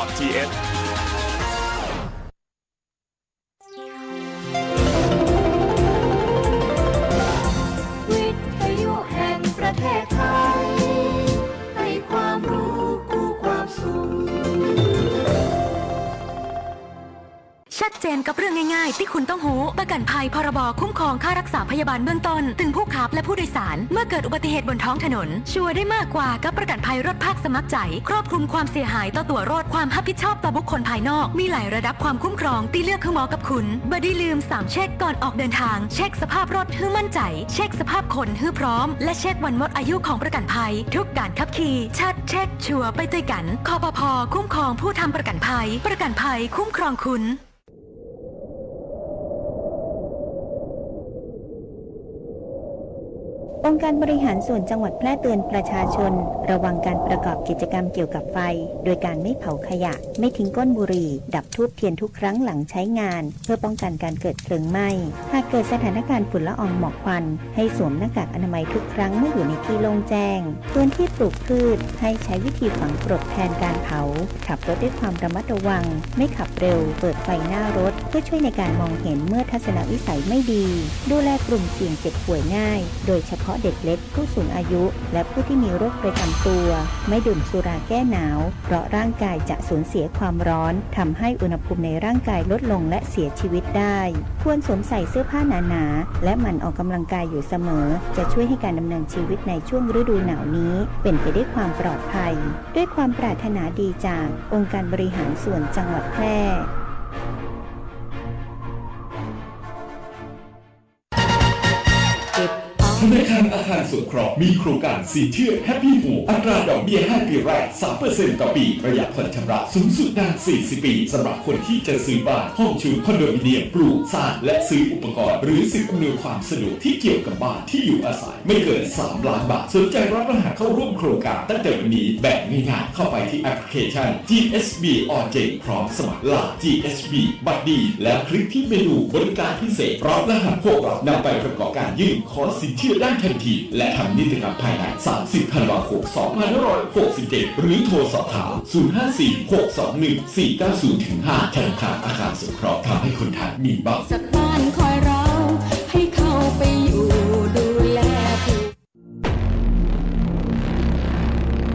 .thวิทยุแห่งประเทศไทยให้ความรู้กู้ความสุขชัดเจนกับเรื่องง่ายๆที่คุณต้องรู้ประกันภัยพรบคุ้มครองค่ารักษาพยาบาลเบื้องต้นถึงผู้ขับและผู้โดยสารเมื่อเกิดอุบัติเหตุบนท้องถนนชัวร์ได้มากกว่ากับประกันภัยรถภาคสมัครใจครอบคลุมความเสียหายต่อตัวรถความรับผิดชอบต่อบุคคลภายนอกมีหลายระดับความคุ้มครองที่เลือกคือเหมาะกับคุณบ่ได้ลืม3เช็คก่อนออกเดินทางเช็คสภาพรถให้มั่นใจเช็คสภาพคนให้พร้อมและเช็ควันหมดอายุของประกันภัยทุกการขับขี่ชัดเช็คชัวร์ไปด้วยกันคปภ.คุ้มครองผู้ทำประกันภัยคุ้มครองคุณองค์การบริหารส่วนจังหวัดแพร่เตือนประชาชนระวังการประกอบกิจกรรมเกี่ยวกับไฟโดยการไม่เผาขยะไม่ทิ้งก้นบุหรี่ดับธูปเทียนทุกครั้งหลังใช้งานเพื่อป้องกันการเกิดเพลิงไหม้หากเกิดสถานการณ์ฝุ่นละอองหมอกควันให้สวมหน้ากากอนามัยทุกครั้งเมื่ออยู่ในที่โล่งแจ้งพื้นที่ปลูกพืชให้ใช้วิธีฝังกรดแทนการเผาขับรถด้วยความระมัดระวังไม่ขับเร็วเปิดไฟหน้ารถเพื่อช่วยในการมองเห็นเมื่อทัศนวิสัยไม่ดีดูแลกลุ่มเสี่ยงเจ็บป่วยง่ายโดยเฉพาะเด็กเล็กผู้สูงอายุและผู้ที่มีโรคประจำตัวไม่ดื่มสุราแก้หนาวเพราะร่างกายจะสูญเสียความร้อนทำให้อุณหภูมิในร่างกายลดลงและเสียชีวิตได้ควรสวมใส่เสื้อผ้าหนาๆและหมั่นออกกำลังกายอยู่เสมอจะช่วยให้การดำเนินชีวิตในช่วงฤดูหนาวนี้เป็นไปด้วยความปลอดภัยด้วยความปรารถนาดีจากองค์การบริหารส่วนจังหวัดแพร่ธนาคารอาคารสงเคราะห์มีโครงการสินเชื่อ Happy Home อัตราดอกเบี้ย5 ปีแรก 3% ต่อปีประหยัดผ่อนชำระสูงสุดนาน 40 ปีสำหรับคนที่จะซื้อบ้านห้องชุดคอนโดมิเนียมปลูกสร้างและซื้ออุปกรณ์หรือสิ่งอำนวยความสะดวกที่เกี่ยวกับบ้านที่อยู่อาศัยไม่เกิน3 ล้านบาทสนใจรับรหัสเข้าร่วมโครงการตั้งแต่วันนี้แบบง่ายๆเข้าไปที่แอปพลิเคชัน GSB ออนเจพร้อมสมัครล่า GSB บัตรดีแล้วคลิกที่เมนูบริการพิเศษรับรหัสพวกเรานำไปประกอบการยื่นขอสินเชื่อได้ทันทีและทำนิติกรรมภายใน30 ธันวาคม 2567 หรือโทรสอบถาม 054-621-490-5 ธนาคารอาคารสงเคราะห์ทำให้คนไทยมีบ้านสักบ้านคอยเราให้เข้าไปอยู่ดูแลผู้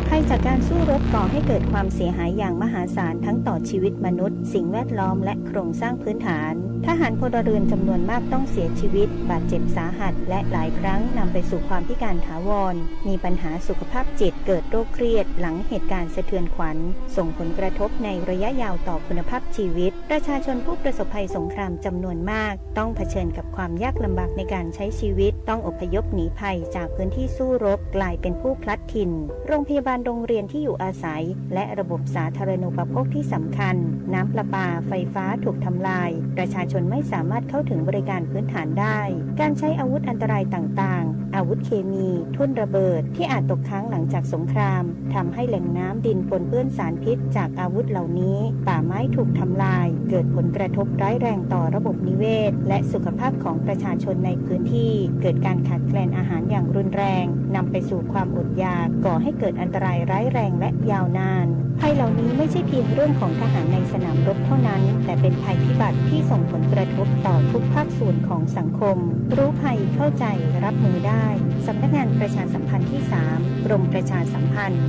ภัยจากการสู้รบก่อให้เกิดความเสียหายอย่างมหาศาลทั้งต่อชีวิตมนุษย์สิ่งแวดล้อมและโครงสร้างพื้นฐานทหารพลเรือนจำนวนมากต้องเสียชีวิตบาดเจ็บสาหัสและหลายครั้งนำไปสู่ความพิการถาวรมีปัญหาสุขภาพจิตเกิดโรคเครียดหลังเหตุการณ์สะเทือนขวัญส่งผลกระทบในระยะยาวต่อคุณภาพชีวิตประชาชนผู้ประสบภัยสงครามจำนวนมากต้องเผชิญกับความยากลำบากในการใช้ชีวิตต้องอพยพหนีภัยจากพื้นที่สู้รบกลายเป็นผู้พลัดถิ่นโรงพยาบาลโรงเรียนที่อยู่อาศัยและระบบสาธารณูปโภคที่สำคัญน้ำประปาไฟฟ้าถูกทำลายประชาชนไม่สามารถเข้าถึงบริการพื้นฐานได้การใช้อาวุธอันตรายต่างๆอาวุธเคมีทุ่นระเบิดที่อาจตกค้างหลังจากสงครามทำให้แหล่งน้ำดินปนเปื้อนสารพิษจากอาวุธเหล่านี้ป่าไม้ถูกทำลายเกิดผลกระทบร้ายแรงต่อระบบนิเวศและสุขภาพของประชาชนในพื้นที่เกิดการขาดแคลนอาหารอย่างรุนแรงนำไปสู่ความอดอยากก่อให้เกิดอันตรายร้ายแรงและยาวนานภัยเหล่านี้ไม่ใช่เพียงเรื่องของทหารในสนามรบเท่านั้นแต่เป็นภัยพิบัติที่ส่งผลกระทบต่อทุกภาคส่วนของสังคมรู้ภัยเข้าใจรับมือได้สำนักงานประชาสัมพันธ์ที่ 3 กรมประชาสัมพันธ์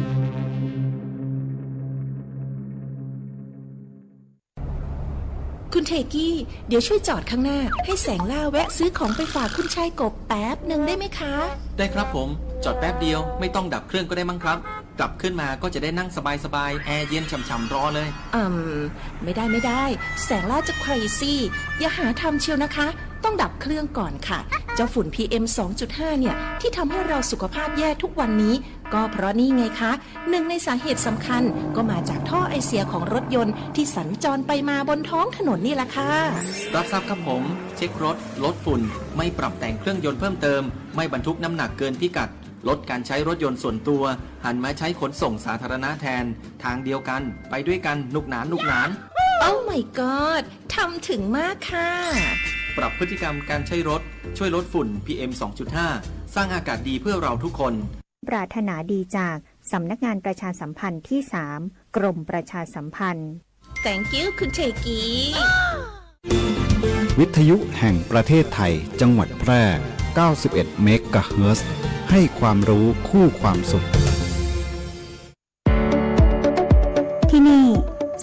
คุณเทกี้เดี๋ยวช่วยจอดข้างหน้าให้แสงล่าแวะซื้อของไปฝากคุณชายกบแป๊บหนึ่งได้ไหมคะได้ครับผมจอดแป๊บเดียวไม่ต้องดับเครื่องก็ได้มั้งครับกลับขึ้นมาก็จะได้นั่งสบายๆแอร์เย็นฉ่ำๆรอเลยไม่ได้แสงล่าจะใครซี่อย่าหาทำเชียวนะคะต้องดับเครื่องก่อนค่ะเจ้าฝุ่น PM 2.5 เนี่ยที่ทำให้เราสุขภาพแย่ทุกวันนี้ก็เพราะนี่ไงคะหนึ่งในสาเหตุสำคัญก็มาจากท่อไอเสียของรถยนต์ที่สัญจรไปมาบนท้องถนนนี่แหละค่ะรับทราบครับผมเช็ครถลดฝุ่นไม่ปรับแต่งเครื่องยนต์เพิ่มเติมไม่บรรทุกน้ำหนักเกินพิกัดลดการใช้รถยนต์ส่วนตัวหันมาใช้ขนส่งสาธารณะแทนทางเดียวกันไปด้วยกันนุกหนานโอ้ my god ทำถึงมากค่ะปรับพฤติกรรมการใช้รถช่วยลดฝุ่น PM 2.5 สร้างอากาศดีเพื่อเราทุกคน ปรารถนาดีจาก สำนักงานประชาสัมพันธ์ที่ 3 กรมประชาสัมพันธ์ Thank you คุณเทกี วิทยุแห่งประเทศไทยจังหวัดแพร่ 91 เมกะเฮิรตซ์ ให้ความรู้คู่ความสุข ที่นี่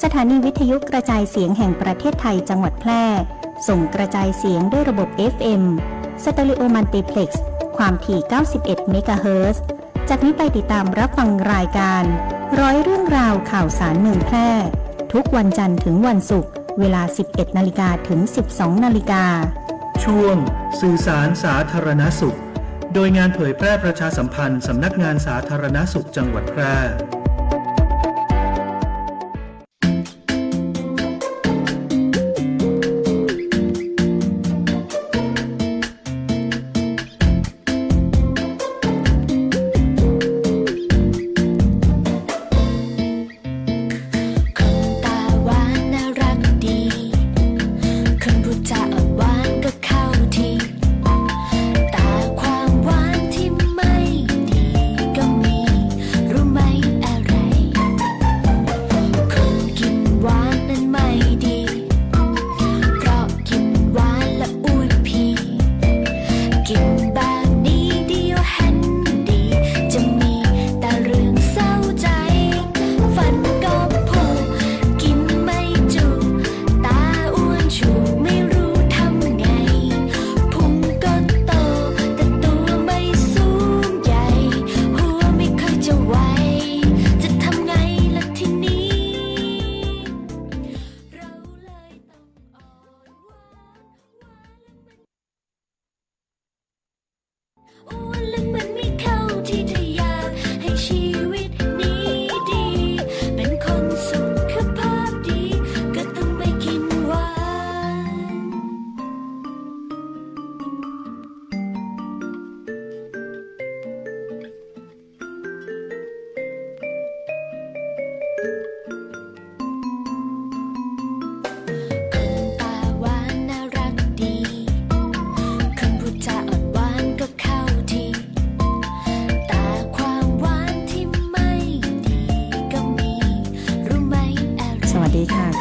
สถานีวิทยุกระจายเสียงแห่งประเทศไทยจังหวัดแพร่ส่งกระจายเสียงด้วยระบบ FM สเตอริโอมัลติเพล็กซ์ความถี่ 91 เมกะเฮิรตซ์ จากนี้ไปติดตามรับฟังรายการร้อยเรื่องราวข่าวสารเมืองแพร่ทุกวันจันทร์ถึงวันศุกร์เวลา 11 นาฬิกาถึง 12 นาฬิกา ช่วงสื่อสารสาธารณสุขโดยงานเผยแพร่ประชาสัมพันธ์สำนักงานสาธารณสุขจังหวัดแพร่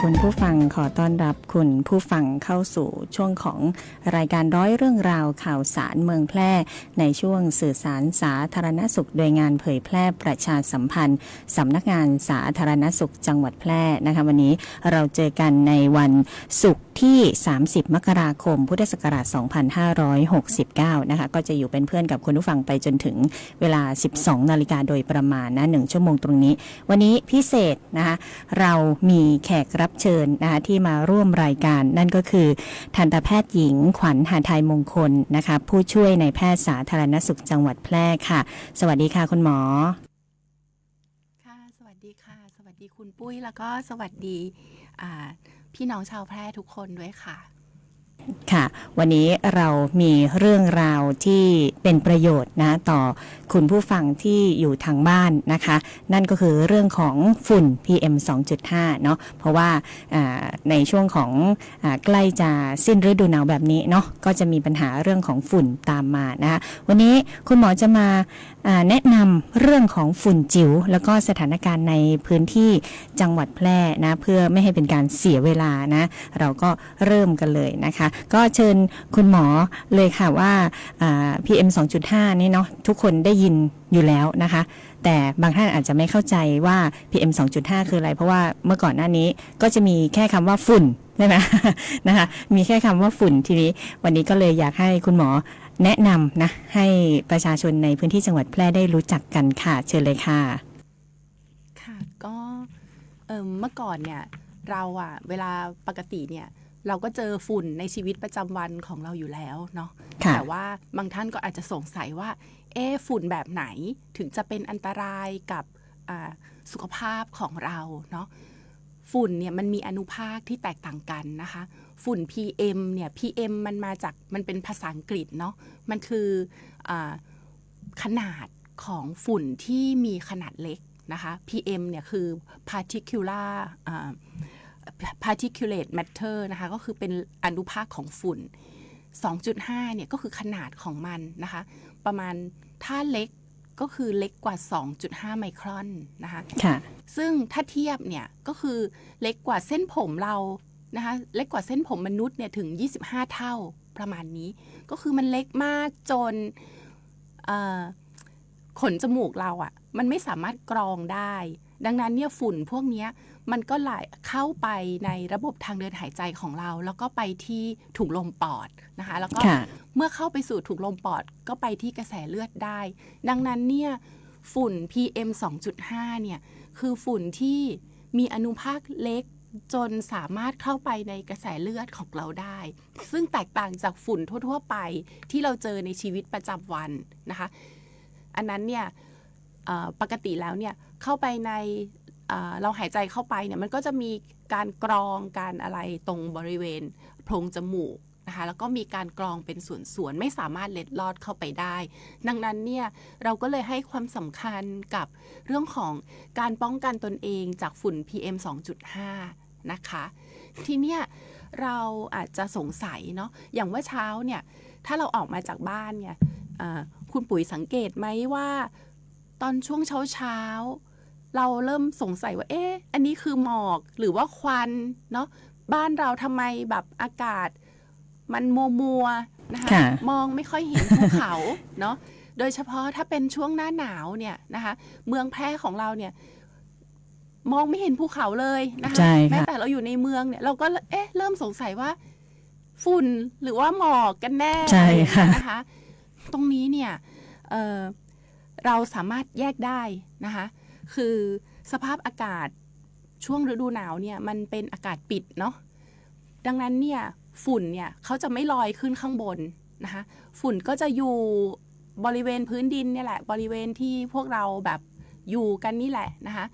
คุณผู้ฟังขอต้อนรับคุณผู้ฟังเข้าสู่ช่วงของรายการร้อยเรื่องราวข่าวสารเมืองแพร่ในช่วงสื่อสารสาธารณสุขโดยงานเผยแพร่ประชาสัมพันธ์สำนักงานสาธารณสุขจังหวัดแพร่นะคะวันนี้เราเจอกันในวันศุกร์ที่30 มกราคมพุทธศักราช 2569 นะคะก็จะอยู่เป็นเพื่อนกับคุณผู้ฟังไปจนถึงเวลา 12 นาฬิกาโดยประมาณนะ1ชั่วโมงตรงนี้วันนี้พิเศษนะคะเรามีแขกรับเชิญนะคะที่มาร่วมรายการนั่นก็คือทันตแพทย์หญิงขวัญหาไทยมงคลนะคะผู้ช่วยในแพทย์สาธารณสุขจังหวัดแพร่ค่ะสวัสดีค่ะคุณหมอค่ะสวัสดีค่ะสวัสดีคุณปุ้ยแล้วก็สวัสดีพี่น้องชาวแพร่ทุกคนด้วยค่ะค่ะวันนี้เรามีเรื่องราวที่เป็นประโยชน์นะต่อคุณผู้ฟังที่อยู่ทางบ้านนะคะนั่นก็คือเรื่องของฝุ่น PM 2.5 เนาะเพราะว่าในช่วงของใกล้จะสิ้นฤดูหนาวแบบนี้เนาะก็จะมีปัญหาเรื่องของฝุ่นตามมานะคะวันนี้คุณหมอจะมาแนะนำเรื่องของฝุ่นจิ๋วแล้วก็สถานการณ์ในพื้นที่จังหวัดแพร่นะเพื่อไม่ให้เป็นการเสียเวลานะเราก็เริ่มกันเลยนะคะก็เชิญคุณหมอเลยค่ะว่าPM 2.5 นี่เนาะทุกคนได้ยินอยู่แล้วนะคะแต่บางท่านอาจจะไม่เข้าใจว่า PM 2.5 คืออะไรเพราะว่าเมื่อก่อนหน้านี้ก็จะมีแค่คำว่าฝุ่นใช่ไหมนะคะมีแค่คำว่าฝุ่นทีนี้วันนี้ก็เลยอยากให้คุณหมอแนะนำนะให้ประชาชนในพื้นที่จังหวัดแพร่ได้รู้จักกันค่ะเชิญเลยค่ะค่ะก็เมื่อก่อนเนี่ยเราเวลาปกติเนี่ยเราก็เจอฝุ่นในชีวิตประจำวันของเราอยู่แล้วเนาะแต่ว่าบางท่านก็อาจจะสงสัยว่าฝุ่นแบบไหนถึงจะเป็นอันตรายกับสุขภาพของเราเนาะฝุ่นเนี่ยมันมีอนุภาคที่แตกต่างกันนะคะฝุ่น PM เนี่ย PM มันเป็นภาษาอังกฤษเนาะมันคือขนาดของฝุ่นที่มีขนาดเล็กนะคะ PM เนี่ยคือ particulate matter นะคะก็คือเป็นอนุภาคของฝุ่น 2.5 เนี่ยก็คือขนาดของมันนะคะประมาณถ้าเล็ก ก็คือเล็กกว่า 2.5 ไมครอนนะคะ ค่ะ ซึ่งถ้าเทียบเนี่ยก็คือเล็กกว่าเส้นผมเรานะคะเล็กกว่าเส้นผมมนุษย์เนี่ยถึง25 เท่าประมาณนี้ก็คือมันเล็กมากจนขนจมูกเราอะมันไม่สามารถกรองได้ดังนั้นเนี่ยฝุ่นพวกนี้มันก็ไหลเข้าไปในระบบทางเดินหายใจของเราแล้วก็ไปที่ถุงลมปอดนะคะแล้วก็เมื่อเข้าไปสู่ถุงลมปอดก็ไปที่กระแสเลือดได้ดังนั้นเนี่ยฝุ่น PM 2.5 เนี่ยคือฝุ่นที่มีอนุภาคเล็กจนสามารถเข้าไปในกระแสเลือดของเราได้ซึ่งแตกต่างจากฝุ่นทั่วๆไปที่เราเจอในชีวิตประจำวันนะคะอันนั้นเนี่ยปกติแล้วเนี่ยเข้าไปในเราหายใจเข้าไปเนี่ยมันก็จะมีการกรองการอะไรตรงบริเวณโพรงจมูกนะคะแล้วก็มีการกรองเป็นส่วนๆไม่สามารถเล็ดลอดเข้าไปได้ดังนั้นเนี่ยเราก็เลยให้ความสำคัญกับเรื่องของการป้องกันตนเองจากฝุ่น PM 2.5 นะคะทีเนี้ยเราอาจจะสงสัยเนาะอย่างเมื่อเช้าเนี่ยถ้าเราออกมาจากบ้านเนี่ยคุณปุ๋ยสังเกตไหมว่าตอนช่วงเช้าเราเริ่มสงสัยว่าอันนี้คือหมอกหรือว่าควันเนาะบ้านเราทำไมแบบอากาศมันมัวนะคะมองไม่ค่อยเห็นภูเขาเนาะโดยเฉพาะถ้าเป็นช่วงหน้าหนาวเนี่ยนะคะเมืองแพร่ของเราเนี่ยมองไม่เห็นภูเขาเลยนะคะแม้แต่เราอยู่ในเมืองเนี่ยเราก็เริ่มสงสัยว่าฝุ่นหรือว่าหมอกกันแน่นะคะตรงนี้เนี่ยเราสามารถแยกได้นะคะคือสภาพอากาศช่วงฤดูหนาวเนี่ยมันเป็นอากาศปิดเนาะดังนั้นเนี่ยฝุ่นเนี่ยเขาจะไม่ลอยขึ้นข้างบนนะคะฝุ่นก็จะอยู่บริเวณพื้นดินเนี่ยแหละบริเวณที่พวกเราแบบอยู่กันนี่แหละนะคะ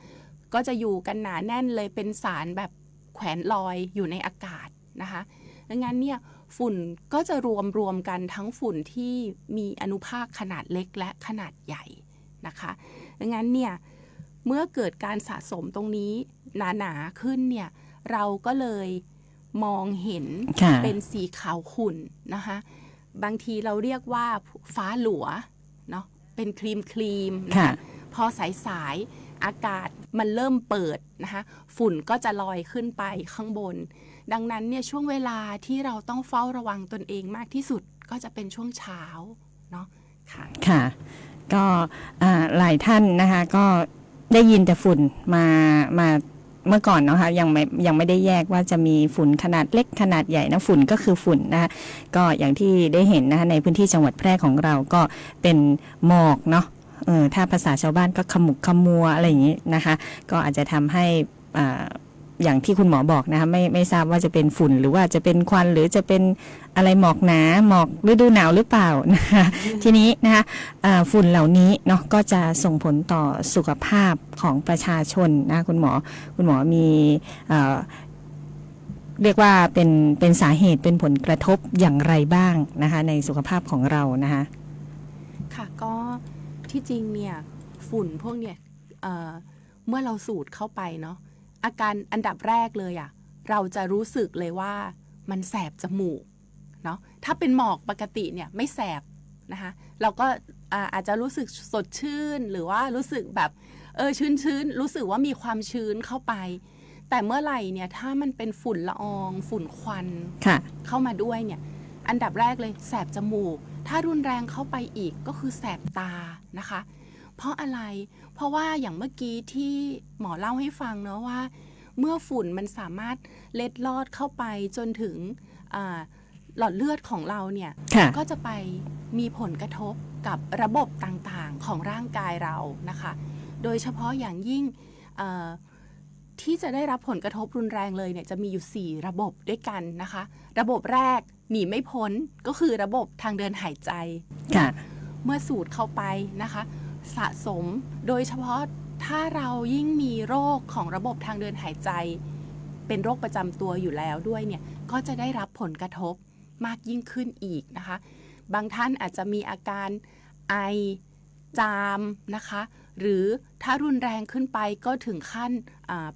ก็จะอยู่กันหนาแน่นเลยเป็นสารแบบแขวนลอยอยู่ในอากาศนะคะดังนั้นเนี่ยฝุ่นก็จะรวมกันทั้งฝุ่นที่มีอนุภาคขนาดเล็กและขนาดใหญ่นะคะดังนั้นเนี่ยเมื่อเกิดการสะสมตรงนี้หนาขึ้นเนี่ยเราก็เลยมองเห็นเป็นสีขาวขุ่นนะคะบางทีเราเรียกว่าฟ้าหลัวเนาะเป็นครีมนะคะพอสายอากาศมันเริ่มเปิดนะคะฝุ่นก็จะลอยขึ้นไปข้างบนดังนั้นเนี่ยช่วงเวลาที่เราต้องเฝ้าระวังตนเองมากที่สุดก็จะเป็นช่วงเช้าเนาะค่ะก็หลายท่านนะคะก็ได้ยินแต่ฝุ่นมาเมื่อก่อนเนาะค่ะยังไม่ได้แยกว่าจะมีฝุ่นขนาดเล็กขนาดใหญ่นะฝุ่นก็คือฝุ่นนะคะก็อย่างที่ได้เห็นนะคะในพื้นที่จังหวัดแพร่ของเราก็เป็นหมอกเนาะถ้าภาษาชาวบ้านก็ขมุกขมัวอะไรอย่างนี้นะคะก็อาจจะทำให้อย่างที่คุณหมอบอกนะคะไม่ทราบว่าจะเป็นฝุ่นหรือว่าจะเป็นควันหรือจะเป็นอะไรหมอกหนาหมอกฤดูหนาวหรือเปล่านะคะทีนี้นะคะฝุ่นเหล่านี้เนาะก็จะส่งผลต่อสุขภาพของประชาชนนะคุณหมอมีเรียกว่าเป็นสาเหตุเป็นผลกระทบอย่างไรบ้างนะคะในสุขภาพของเรานะคะค่ะก็ที่จริงเนี่ยฝุ่นพวกเนี่ยเมื่อเราสูดเข้าไปเนาะอาการอันดับแรกเลยเราจะรู้สึกเลยว่ามันแสบจมูกเนาะถ้าเป็นหมอกปกติเนี่ยไม่แสบนะคะเราก็อาจจะรู้สึกสดชื่นหรือว่ารู้สึกแบบชื้นรู้สึกว่ามีความชื้นเข้าไปแต่เมื่อไหร่เนี่ยถ้ามันเป็นฝุ่นละอองฝุ่นควันเข้ามาด้วยเนี่ยอันดับแรกเลยแสบจมูกถ้ารุนแรงเข้าไปอีกก็คือแสบตานะคะเพราะอะไรเพราะว่าอย่างเมื่อกี้ที่หมอเล่าให้ฟังเนาะว่าเมื่อฝุ่นมันสามารถเล็ดลอดเข้าไปจนถึงหลอดเลือดของเราเนี่ยก็จะไปมีผลกระทบกับระบบต่างๆของร่างกายเรานะคะโดยเฉพาะอย่างยิ่งที่จะได้รับผลกระทบรุนแรงเลยเนี่ยจะมีอยู่4ระบบด้วยกันนะคะระบบแรกหนีไม่พ้นก็คือระบบทางเดินหายใจเมื่อสูดเข้าไปนะคะสะสมโดยเฉพาะถ้าเรายิ่งมีโรคของระบบทางเดินหายใจเป็นโรคประจำตัวอยู่แล้วด้วยเนี่ยก็จะได้รับผลกระทบมากยิ่งขึ้นอีกนะคะบางท่านอาจจะมีอาการไอจามนะคะหรือถ้ารุนแรงขึ้นไปก็ถึงขั้น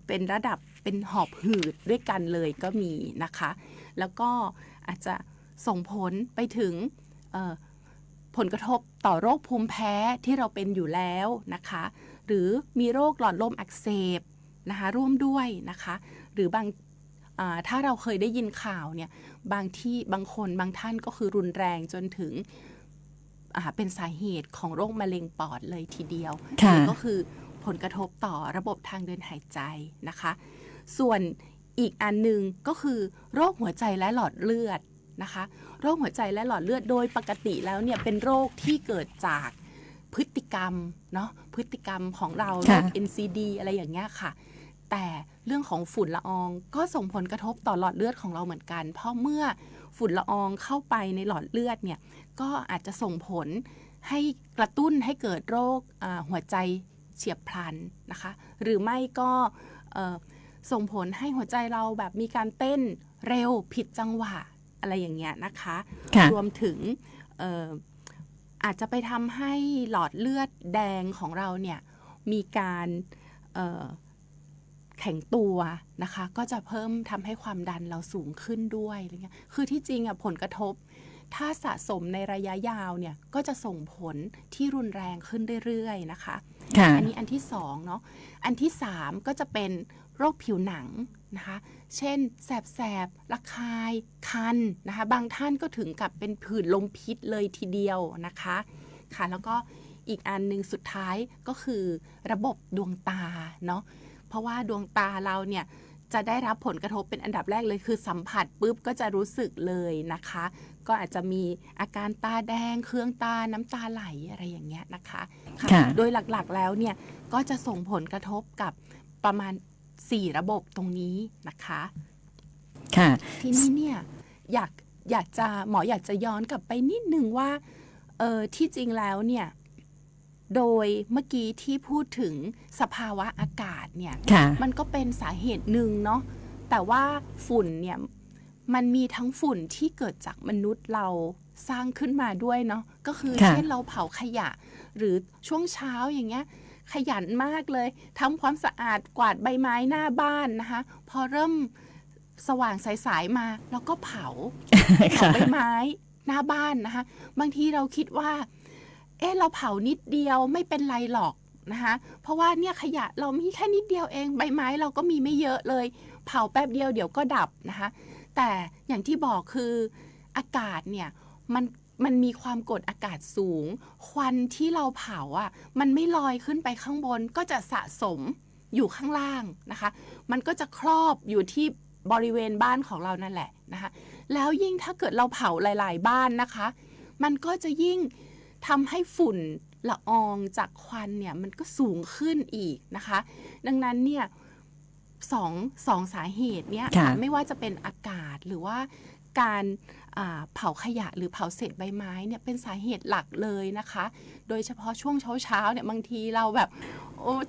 เป็นระดับเป็นหอบหืดด้วยกันเลยก็มีนะคะแล้วก็อาจจะส่งผลไปถึง ผลกระทบต่อโรคภูมิแพ้ที่เราเป็นอยู่แล้วนะคะหรือมีโรคหลอดลมอักเสบนะคะร่วมด้วยนะคะหรือบางถ้าเราเคยได้ยินข่าวเนี่ยบางคนบางท่านก็คือรุนแรงจนถึงเป็นสาเหตุของโรคมะเร็งปอดเลยทีเดียวนี่ก็คือผลกระทบต่อระบบทางเดินหายใจนะคะส่วนอีกอันหนึ่งก็คือโรคหัวใจและหลอดเลือดนะคะโรคหัวใจและหลอดเลือดโดยปกติแล้วเนี่ยเป็นโรคที่เกิดจากพฤติกรรมเนาะพฤติกรรมของเราโรค NCD อะไรอย่างเงี้ยค่ะแต่เรื่องของฝุ่นละอองก็ส่งผลกระทบต่อหลอดเลือดของเราเหมือนกันเพราะเมื่อฝุ่นละอองเข้าไปในหลอดเลือดเนี่ยก็อาจจะส่งผลให้กระตุ้นให้เกิดโรคหัวใจเฉียบพลันนะคะหรือไม่ก็ส่งผลให้หัวใจเราแบบมีการเต้นเร็วผิดจังหวะอะไรอย่างเงี้ยนะคะรวมถึงอาจจะไปทำให้หลอดเลือดแดงของเราเนี่ยมีการแข็งตัวนะคะก็จะเพิ่มทำให้ความดันเราสูงขึ้นด้วยอะไรเงี้ยคือที่จริงผลกระทบถ้าสะสมในระยะยาวเนี่ยก็จะส่งผลที่รุนแรงขึ้นเรื่อยๆนะคะอันนี้อันที่2เนาะอันที่3ก็จะเป็นโรคผิวหนังนะคะเช่นแสบๆระคายคันนะคะบางท่านก็ถึงกับเป็นผื่นลมพิษเลยทีเดียวนะคะค่ะแล้วก็อีกอันนึงสุดท้ายก็คือระบบดวงตาเนาะเพราะว่าดวงตาเราเนี่ยจะได้รับผลกระทบเป็นอันดับแรกเลยคือสัมผัสปุ๊บก็จะรู้สึกเลยนะคะก็อาจจะมีอาการตาแดงเคืองตาน้ำตาไหลอะไรอย่างเงี้ยนะคะค่ะโดยหลักๆแล้วเนี่ยก็จะส่งผลกระทบกับประมาณ4ระบบตรงนี้นะคะค่ะทีนี้เนี่ยอยากจะย้อนกลับไปนิดนึงว่าที่จริงแล้วเนี่ยโดยเมื่อกี้ที่พูดถึงสภาวะอากาศเนี่ยมันก็เป็นสาเหตุหนึ่งเนาะแต่ว่าฝุ่นเนี่ยมันมีทั้งฝุ่นที่เกิดจากมนุษย์เราสร้างขึ้นมาด้วยเนาะก็คือเช่นเราเผาขยะหรือช่วงเช้าอย่างเงี้ยขยันมากเลยทำความสะอาดกวาดใบไม้หน้าบ้านนะคะพอเริ่มสว่างสายๆมาเราก็เผาใบไม้หน้าบ้านนะคะบางทีเราคิดว่าเราเผานิดเดียวไม่เป็นไรหรอกนะคะเพราะว่าเนี่ยขยะเรามีแค่นิดเดียวเองใบไม้เราก็มีไม่เยอะเลยเผาแป๊บเดียวเดี๋ยวก็ดับนะคะแต่อย่างที่บอกคืออากาศเนี่ยมันมีความกดอากาศสูงควันที่เราเผามันไม่ลอยขึ้นไปข้างบนก็จะสะสมอยู่ข้างล่างนะคะมันก็จะครอบอยู่ที่บริเวณบ้านของเรานั่นแหละนะคะแล้วยิ่งถ้าเกิดเราเผาหลายๆบ้านนะคะมันก็จะยิ่งทำให้ฝุ่นละอองจากควันเนี่ยมันก็สูงขึ้นอีกนะคะดังนั้นเนี่ยสองสาเหตุเนี่ยไม่ว่าจะเป็นอากาศหรือว่าการเผาขยะหรือเผาเศษใบไม้เนี่ยเป็นสาเหตุหลักเลยนะคะโดยเฉพาะช่วงเช้าเนี่ยบางทีเราแบบ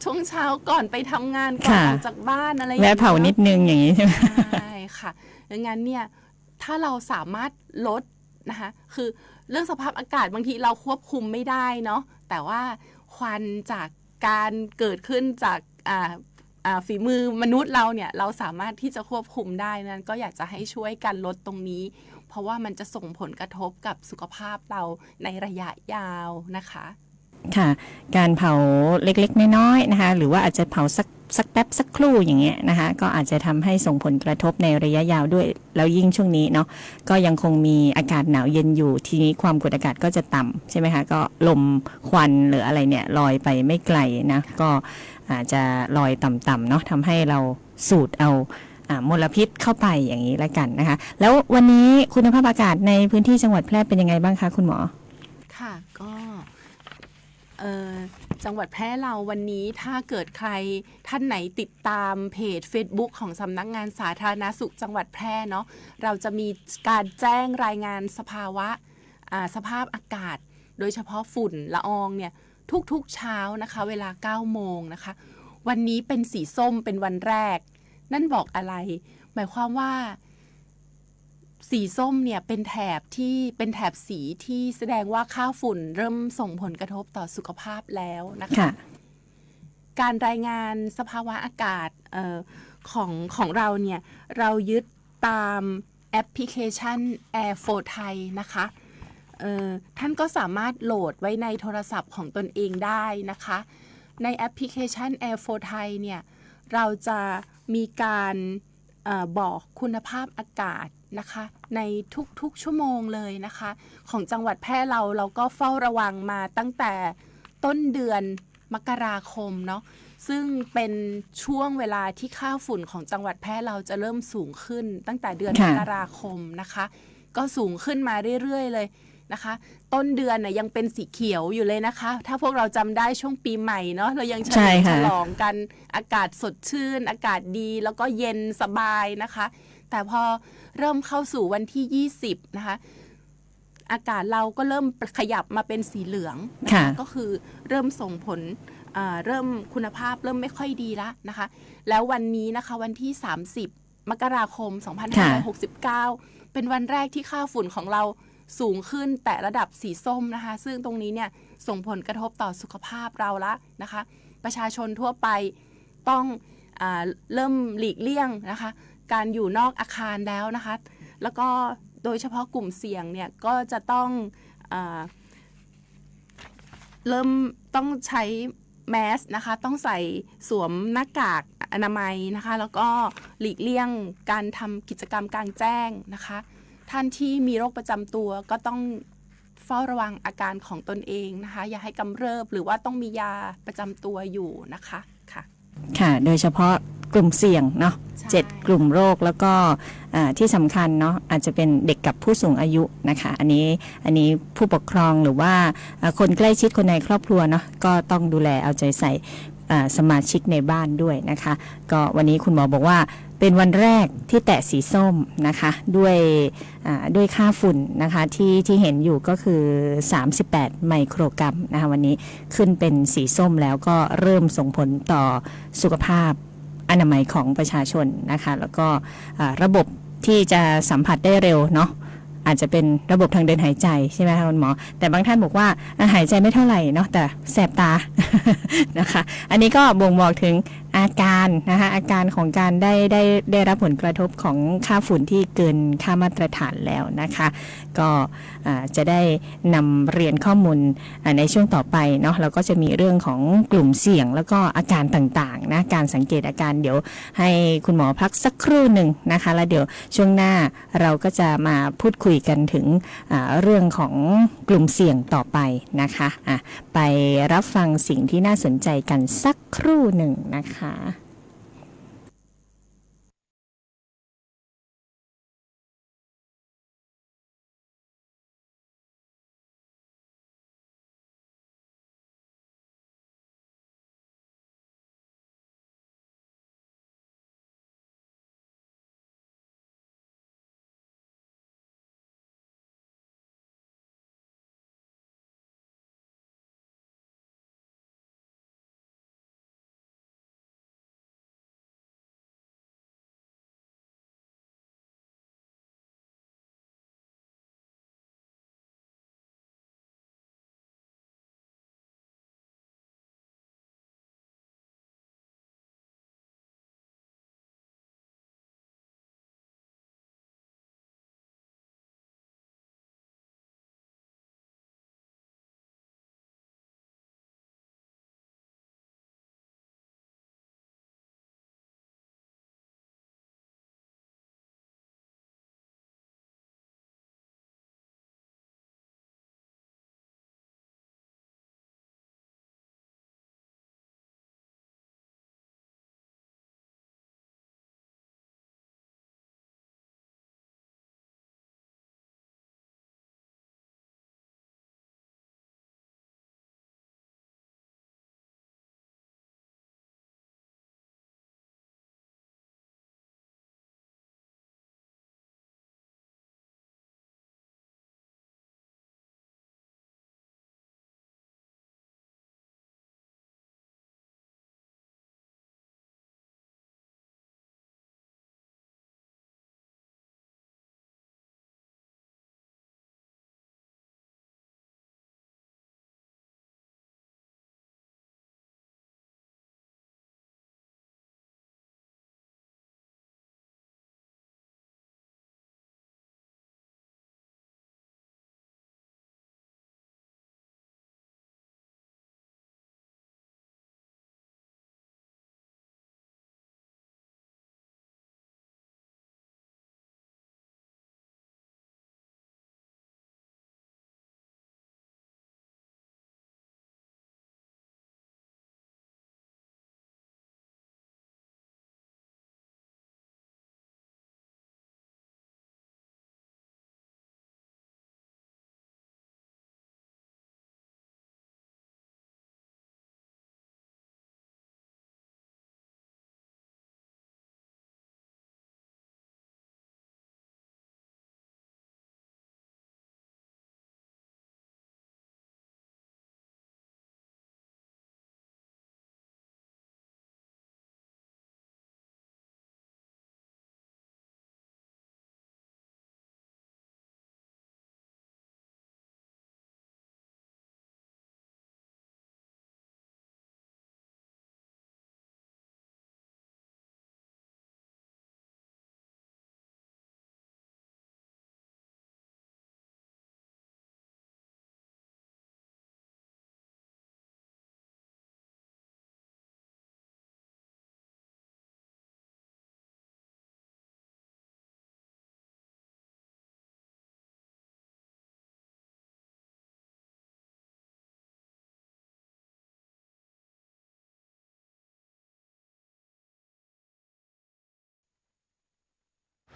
ช่วงเช้าก่อนไปทำงานก่อนออกจากบ้านอะไรอย่างเงี้ยแวะเผานิดนึงอย่างนี้ใช่ไหมใช่ค่ะดังนั้นเนี่ยถ้าเราสามารถลดนะคะคือเรื่องสภาพอากาศบางทีเราควบคุมไม่ได้เนาะแต่ว่าควันจากการเกิดขึ้นจากฝีมือมนุษย์เราเนี่ยเราสามารถที่จะควบคุมได้นั้นก็อยากจะให้ช่วยกันลดตรงนี้เพราะว่ามันจะส่งผลกระทบกับสุขภาพเราในระยะยาวนะคะค่ะการเผาเล็กๆน้อยๆนะคะหรือว่าอาจจะเผาสักแป๊บสักครู่อย่างเงี้ยนะคะก็อาจจะทำให้ส่งผลกระทบในระยะยาวด้วยแล้วยิ่งช่วงนี้เนาะก็ยังคงมีอากาศหนาวเย็นอยู่ทีนี้ความกดอากาศก็จะต่ำใช่ไหมคะก็ลมควันหรืออะไรเนี่ยลอยไปไม่ไกลนะก็อาจจะลอยต่ำๆเนาะทำให้เราสูดเอามลพิษเข้าไปอย่างนี้ละกันนะคะแล้ววันนี้คุณภาพอากาศในพื้นที่จังหวัดแพร่เป็นยังไงบ้างคะคุณหมอค่ะก็จังหวัดแพร่เราวันนี้ถ้าเกิดใครท่านไหนติดตามเพจ Facebook ของสำนักงานสาธารณสุขจังหวัดแพร่เนาะเราจะมีการแจ้งรายงานสภาวะสภาพอากาศโดยเฉพาะฝุ่นละอองเนี่ยทุกๆเช้านะคะเวลา 9 โมงนะคะวันนี้เป็นสีส้มเป็นวันแรกนั่นบอกอะไรหมายความว่าสีส้มเนี่ยเป็นแถบสีที่แสดงว่าค่าฝุ่นเริ่มส่งผลกระทบต่อสุขภาพแล้วนะคะการรายงานสภาวะอากาศของเราเนี่ยเรายึดตามแอปพลิเคชัน Air for Thai นะคะ ท่านก็สามารถโหลดไว้ในโทรศัพท์ของตนเองได้นะคะในแอปพลิเคชัน Air for Thai เนี่ยเราจะมีการบอกคุณภาพอากาศนะคะในทุกๆชั่วโมงเลยนะคะของจังหวัดแพร่เราก็เฝ้าระวังมาตั้งแต่ต้นเดือนมกราคมเนาะซึ่งเป็นช่วงเวลาที่ค่าฝุ่นของจังหวัดแพร่เราจะเริ่มสูงขึ้นตั้งแต่เดือนมกราคมนะคะก็สูงขึ้นมาเรื่อยๆเลยนะคะต้นเดือนยังเป็นสีเขียวอยู่เลยนะคะถ้าพวกเราจำได้ช่วงปีใหม่เนาะเรายังฉลองกันอากาศสดชื่นอากาศดีแล้วก็เย็นสบายนะคะแต่พอเริ่มเข้าสู่วันที่20นะคะอากาศเราก็เริ่มขยับมาเป็นสีเหลืองนะคะก็คือเริ่มส่งผลเริ่มคุณภาพเริ่มไม่ค่อยดีแล้วนะคะแล้ววันนี้นะคะวันที่30มกราคม2569เป็นวันแรกที่ค่าฝุ่นของเราสูงขึ้นแต่ระดับสีส้มนะคะซึ่งตรงนี้เนี่ยส่งผลกระทบต่อสุขภาพเราละนะคะประชาชนทั่วไปต้องเริ่มหลีกเลี่ยงนะคะการอยู่นอกอาคารแล้วนะคะแล้วก็โดยเฉพาะกลุ่มเสี่ยงเนี่ยก็จะต้องเริ่มต้องใช้แมสนะคะต้องใส่สวมหน้ากากอนามัยนะคะแล้วก็หลีกเลี่ยงการทำกิจกรรมกลางแจ้งนะคะท่านที่มีโรคประจำตัวก็ต้องเฝ้าระวังอาการของตนเองนะคะอย่าให้กำเริบหรือว่าต้องมียาประจำตัวอยู่นะคะค่ะโดยเฉพาะกลุ่มเสี่ยงเนาะ7กลุ่มโรคแล้วก็ที่สำคัญเนาะอาจจะเป็นเด็กกับผู้สูงอายุนะคะอันนี้ผู้ปกครองหรือว่าคนใกล้ชิดคนในครอบครัวเนาะก็ต้องดูแลเอาใจใส่สมาชิกในบ้านด้วยนะคะก็วันนี้คุณหมอบอกว่าเป็นวันแรกที่แตะสีส้มนะคะด้วยค่าฝุ่นนะคะที่เห็นอยู่ก็คือ38ไมโครกรัมนะคะวันนี้ขึ้นเป็นสีส้มแล้วก็เริ่มส่งผลต่อสุขภาพอนามัยของประชาชนนะคะแล้วก็ระบบที่จะสัมผัสได้เร็วเนาะอาจจะเป็นระบบทางเดินหายใจใช่ไหมคะคุณหมอแต่บางท่านบอกว่าหายใจไม่เท่าไหร่เนาะแต่แสบตา นะคะอันนี้ก็บ่งบอกถึงอาการนะคะอาการของการได้รับผลกระทบของค่าฝุ่นที่เกินค่ามาตรฐานแล้วนะคะก็จะได้นำเรียนข้อมูลในช่วงต่อไปเนาะเราก็จะมีเรื่องของกลุ่มเสี่ยงแล้วก็อาการต่างๆนะการสังเกตอาการเดี๋ยวให้คุณหมอพักสักครู่หนึ่งนะคะแล้วเดี๋ยวช่วงหน้าเราก็จะมาพูดคุยกันถึงเรื่องของกลุ่มเสี่ยงต่อไปนะคะไปรับฟังสิ่งที่น่าสนใจกันสักครู่หนึ่งนะคะ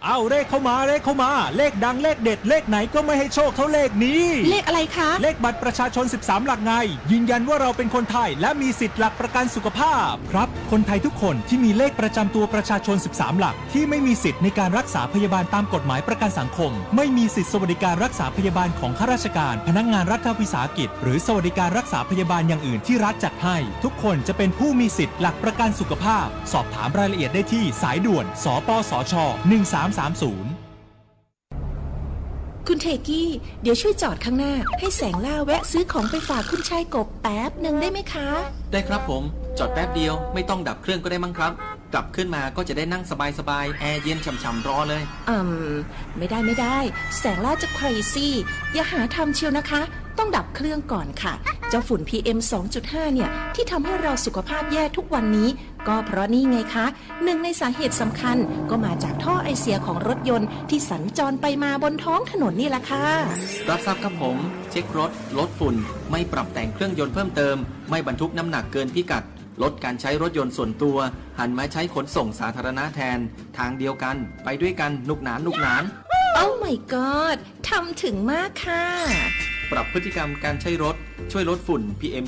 เอาเลขเข้ามาเลขดังเลขเด็ดเลขไหนก็ไม่ให้โชคเท่าเลขนี้เลขอะไรคะ เลขบัตรประชาชน13หลักไงยืนยันว่าเราเป็นคนไทยและมีสิทธิ์หลักประกันสุขภาพครับคนไทยทุกคนที่มีเลขประจำตัวประชาชน13หลักที่ไม่มีสิทธิ์ในการรักษาพยาบาลตามกฎหมายประกันสังคมไม่มีสิทธิสวัสดิการรักษาพยาบาลของข้าราชการพนักงานรัฐวิสาหกิจหรือสวัสดิการรักษาพยาบาลอย่างอื่นที่รัฐจัดให้ทุกคนจะเป็นผู้มีสิทธิ์หลักประกันสุขภาพสอบถามรายละเอียดได้ที่สายด่วนสปสช1330คุณเทกี้เดี๋ยวช่วยจอดข้างหน้าให้แสงล่าแวะซื้อของไปฝากคุณชายกบแป๊บหนึ่งได้ไหมคะ ได้ครับผมจอดแป๊บเดียวไม่ต้องดับเครื่องก็ได้มั้งครับกลับขึ้นมาก็จะได้นั่งสบายๆแอร์เย็นฉ่ำๆรอเลยไม่ได้แสงล่าจะ crazy อย่าหาทำเชียวนะคะต้องดับเครื่องก่อนค่ะเจ้าฝุ่น PM 2.5 เนี่ยที่ทำให้เราสุขภาพแย่ทุกวันนี้ก็เพราะนี่ไงคะหนึ่งในสาเหตุสำคัญก็มาจากท่อไอเสียของรถยนต์ที่สัญจรไปมาบนท้องถนนนี่แหละค่ะรับทราบครับผมเช็ครถลดฝุ่นไม่ปรับแต่งเครื่องยนต์เพิ่มเติมไม่บรรทุกน้ำหนักเกินพิกัดลดการใช้รถยนต์ส่วนตัวหันมาใช้ขนส่งสาธารณะแทนทางเดียวกันไปด้วยกันนุกหนานOh my god ทำถึงมากค่ะปรับพฤติกรรมการใช้รถช่วยลดฝุ่น PM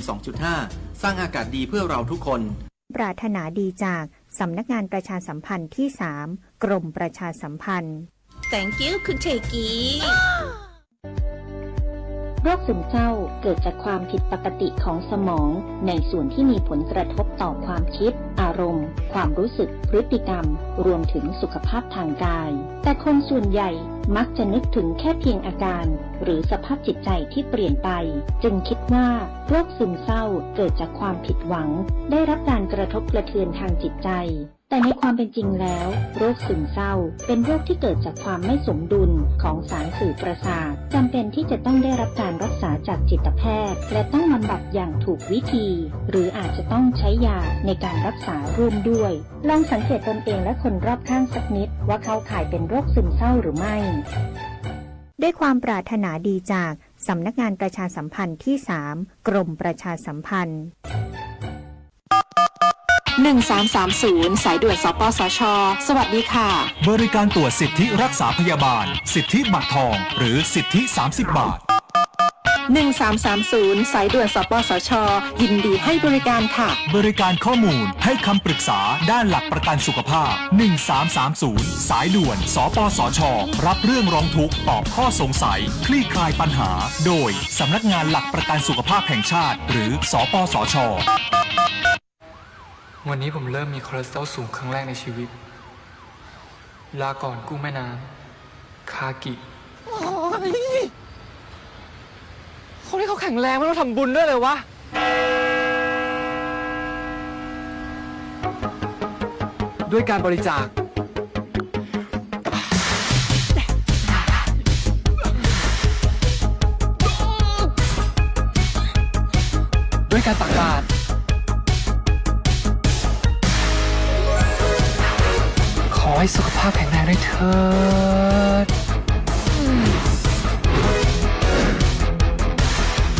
2.5 สร้างอากาศดีเพื่อเราทุกคนปรารถนาดีจากสำนักงานประชาสัมพันธ์ที่3กรมประชาสัมพันธ์ Thank you คุณเทกี้โรคซึมเศร้าเกิดจากความผิดปกติของสมองในส่วนที่มีผลกระทบต่อความคิดอารมณ์ความรู้สึกพฤติกรรมรวมถึงสุขภาพทางกายแต่คนส่วนใหญ่มักจะนึกถึงแค่เพียงอาการหรือสภาพจิตใจที่เปลี่ยนไปจึงคิดว่าโรคซึมเศร้าเกิดจากความผิดหวังได้รับการกระทบกระเทือนทางจิตใจแต่ในความเป็นจริงแล้วโรคซึมเศร้าเป็นโรคที่เกิดจากความไม่สมดุลของสารสื่อประสาทจำเป็นที่จะต้องได้รับการรักษาจากจิตแพทย์และต้องบำบัดอย่างถูกวิธีหรืออาจจะต้องใช้ยาในการรักษาร่วมด้วยลองสังเกตตนเองและคนรอบข้างสักนิดว่าเข้าข่ายเป็นโรคซึมเศร้าหรือไม่ด้วยความปรารถนาดีจากสำนักงานประชาสัมพันธ์ที่3กรมประชาสัมพันธ์1330 สายด่วนสปสช.สวัสดีค่ะบริการตรวจสิทธิรักษาพยาบาลสิทธิบัตรทองหรือสิทธิ30 บาท1330 สายด่วนสปสช.ยินดีให้บริการค่ะบริการข้อมูลให้คำปรึกษาด้านหลักประกันสุขภาพ1330สายด่วนสปสช.รับเรื่องร้องทุกข์ตอบข้อสงสัยคลี่คลายปัญหาโดยสำนักงานหลักประกันสุขภาพแห่งชาติหรือสปสช.วันนี้ผมเริ่มมีคอเลสเตอรอลสูงครั้งแรกในชีวิตลาก่อนกุ้งแม่น้ำคากิคนที่เขาแข็งแรงไม่ต้องทำบุญด้วยเลยวะด้วยการบริจาคด้วยการตักบาตรขอให้สุขภาพแข็งแรงด้วยเถิด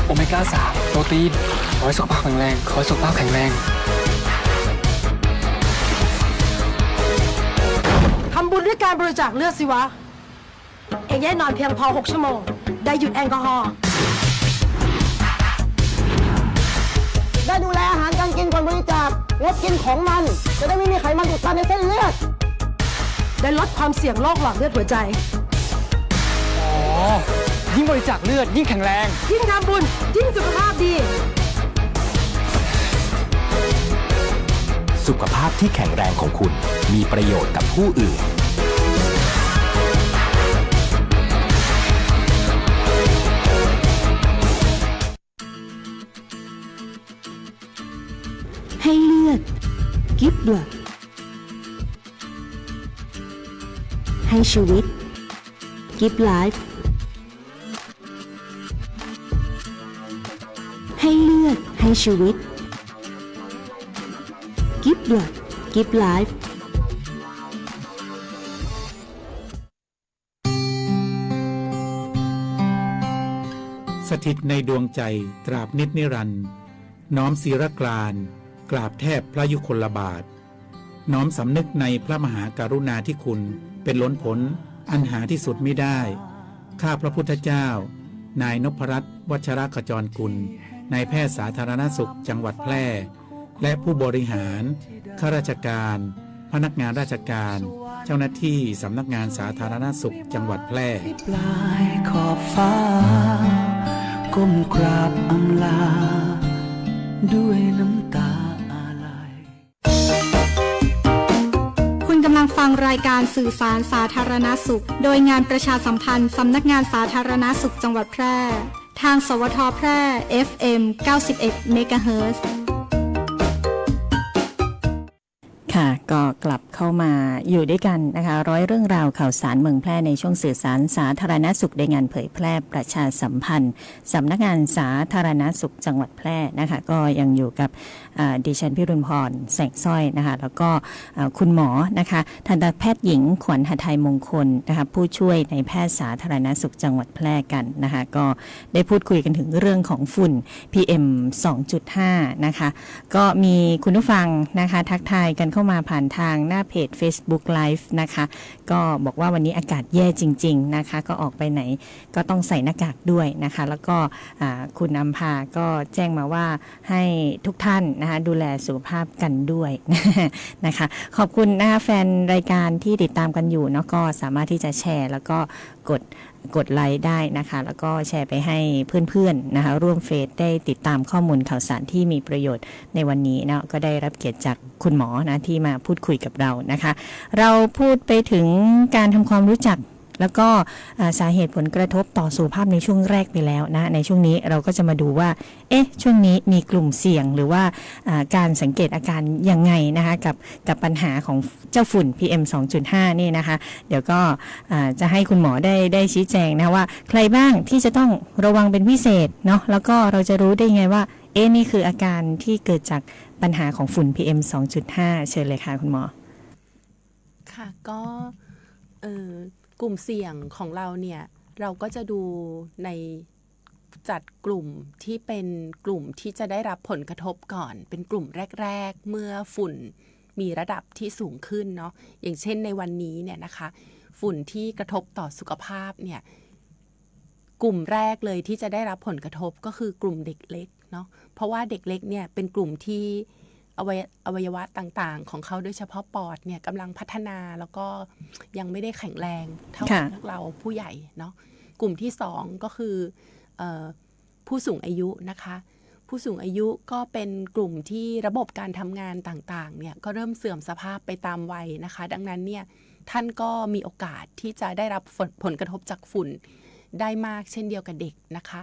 โอเมก้า 3 โปรตีนขอให้สุขภาพแข็งแรงขอให้สุขภาพแข็งแรงทำบุญด้วยการบริจาคเลือดสิวะเองได้นอนเพียงพอ6 ชั่วโมงได้หยุดแอลกอฮอล์ได้ดูแลอาหารการกินก่อนบริจาคงดกินของมันจะได้ไม่มีไขมันอุดตันในเส้นเลือดได้ลดความเสี่ยงโรคหลอดเลือดหัวใจยิ่งบริจาคเลือดยิ่งแข็งแรงยิ่งทำบุญยิ่งสุขภาพดีสุขภาพที่แข็งแรงของคุณมีประโยชน์กับผู้อื่นให้เลือด Give Blood ให้ชีวิต Give Life ให้เลือดให้ชีวิต Give Blood Give Life สถิตในดวงใจตราบนิจนิรันดร์น้อมศิรกรานต์กราบแทบพระยุคลบาทน้อมสำนึกในพระมหากรุณาธิคุณ เป็นล้นผลอันหาที่สุดไม่ได้ข้าพระพุทธเจ้านายนพรัตน์วัชรขจรกุลนายแพทย์สาธารณสุขจังหวัดแพร่และผู้บริหารข้าราชการพนักงานราชการเจ้าหน้าที่สำนักงานสาธารณสุขจังหวัดแพร่ ปลายขอบฟ้าก้มกราบอำลาด้วยน้ำตาอาลัย คุณกำลังฟังรายการสื่อสารสาธารณสุขโดยงานประชาสัมพันธ์สำนักงานสาธารณสุขจังหวัดแพร่ทางสวทแพร่ FM 91 เมกะเฮิรตซ์ ค่ะก็กลับเข้ามาอยู่ด้วยกันนะคะร้อยเรื่องราวข่าวสารเมืองแพร่ในช่วงสื่อสารสาธารณสุขในงานเผยแพร่ประชาสัมพันธ์สำนักงานสาธารณสุขจังหวัดแพร่นะคะก็ยังอยู่กับดิฉันพิรุณพรแสงสร้อยนะคะแล้วก็คุณหมอนะคะทันตแพทย์หญิงขวัญหทัยมงคลนะคะผู้ช่วยในแพทย์สาธารณสุขจังหวัดแพร่กันนะคะก็ได้พูดคุยกันถึงเรื่องของฝุ่น PM 2.5 นะคะก็มีคุณผู้ฟังนะคะทักทายกันเข้ามาผ่านทางหน้าเพจ Facebook Live นะคะก็บอกว่าวันนี้อากาศแย่จริงๆนะคะก็ออกไปไหนก็ต้องใส่หน้ากากด้วยนะคะแล้วก็คุณอำภาก็แจ้งมาว่าให้ทุกท่านนะคะดูแลสุขภาพกันด้วยนะคะขอบคุณนะคะแฟนรายการที่ติดตามกันอยู่เนาะก็สามารถที่จะแชร์แล้วก็กดไลค์ได้นะคะแล้วก็แชร์ไปให้เพื่อนๆนะคะร่วมเฟซได้ติดตามข้อมูลข่าวสารที่มีประโยชน์ในวันนี้นะก็ได้รับเกียรติจากคุณหมอนะที่มาพูดคุยกับเรานะคะเราพูดไปถึงการทำความรู้จักแล้วก็สาเหตุผลกระทบต่อสุขภาพในช่วงแรกไปแล้วนะในช่วงนี้เราก็จะมาดูว่าช่วงนี้มีกลุ่มเสี่ยงหรือว่าการสังเกตอาการยังไงนะคะกับปัญหาของเจ้าฝุ่น PM 2.5 นี่นะคะเดี๋ยวก็จะให้คุณหมอได้ชี้แจงนะว่าใครบ้างที่จะต้องระวังเป็นพิเศษเนาะแล้วก็เราจะรู้ได้ไงว่านี่คืออาการที่เกิดจากปัญหาของฝุ่น PM 2.5 เชิญเลยค่ะคุณหมอค่ะก็กลุ่มเสี่ยงของเราเนี่ยเราก็จะดูในจัดกลุ่มที่เป็นกลุ่มที่จะได้รับผลกระทบก่อนเป็นกลุ่มแรกๆเมื่อฝุ่นมีระดับที่สูงขึ้นเนาะอย่างเช่นในวันนี้เนี่ยนะคะฝุ่นที่กระทบต่อสุขภาพเนี่ยกลุ่มแรกเลยที่จะได้รับผลกระทบก็คือกลุ่มเด็กเล็กเนาะเพราะว่าเด็กเล็กเนี่ยเป็นกลุ่มที่อวัยวะต่างๆของเขาโดยเฉพาะปอดเนี่ยกำลังพัฒนาแล้วก็ยังไม่ได้แข็งแรงเท่าพวกเราผู้ใหญ่เนาะกลุ่มที่2ก็คือผู้สูงอายุนะคะผู้สูงอายุก็เป็นกลุ่มที่ระบบการทำงานต่างๆเนี่ยก็เริ่มเสื่อมสภาพไปตามวัยนะคะดังนั้นเนี่ยท่านก็มีโอกาสที่จะได้รับผลกระทบจากฝุ่นได้มากเช่นเดียวกับเด็กนะคะ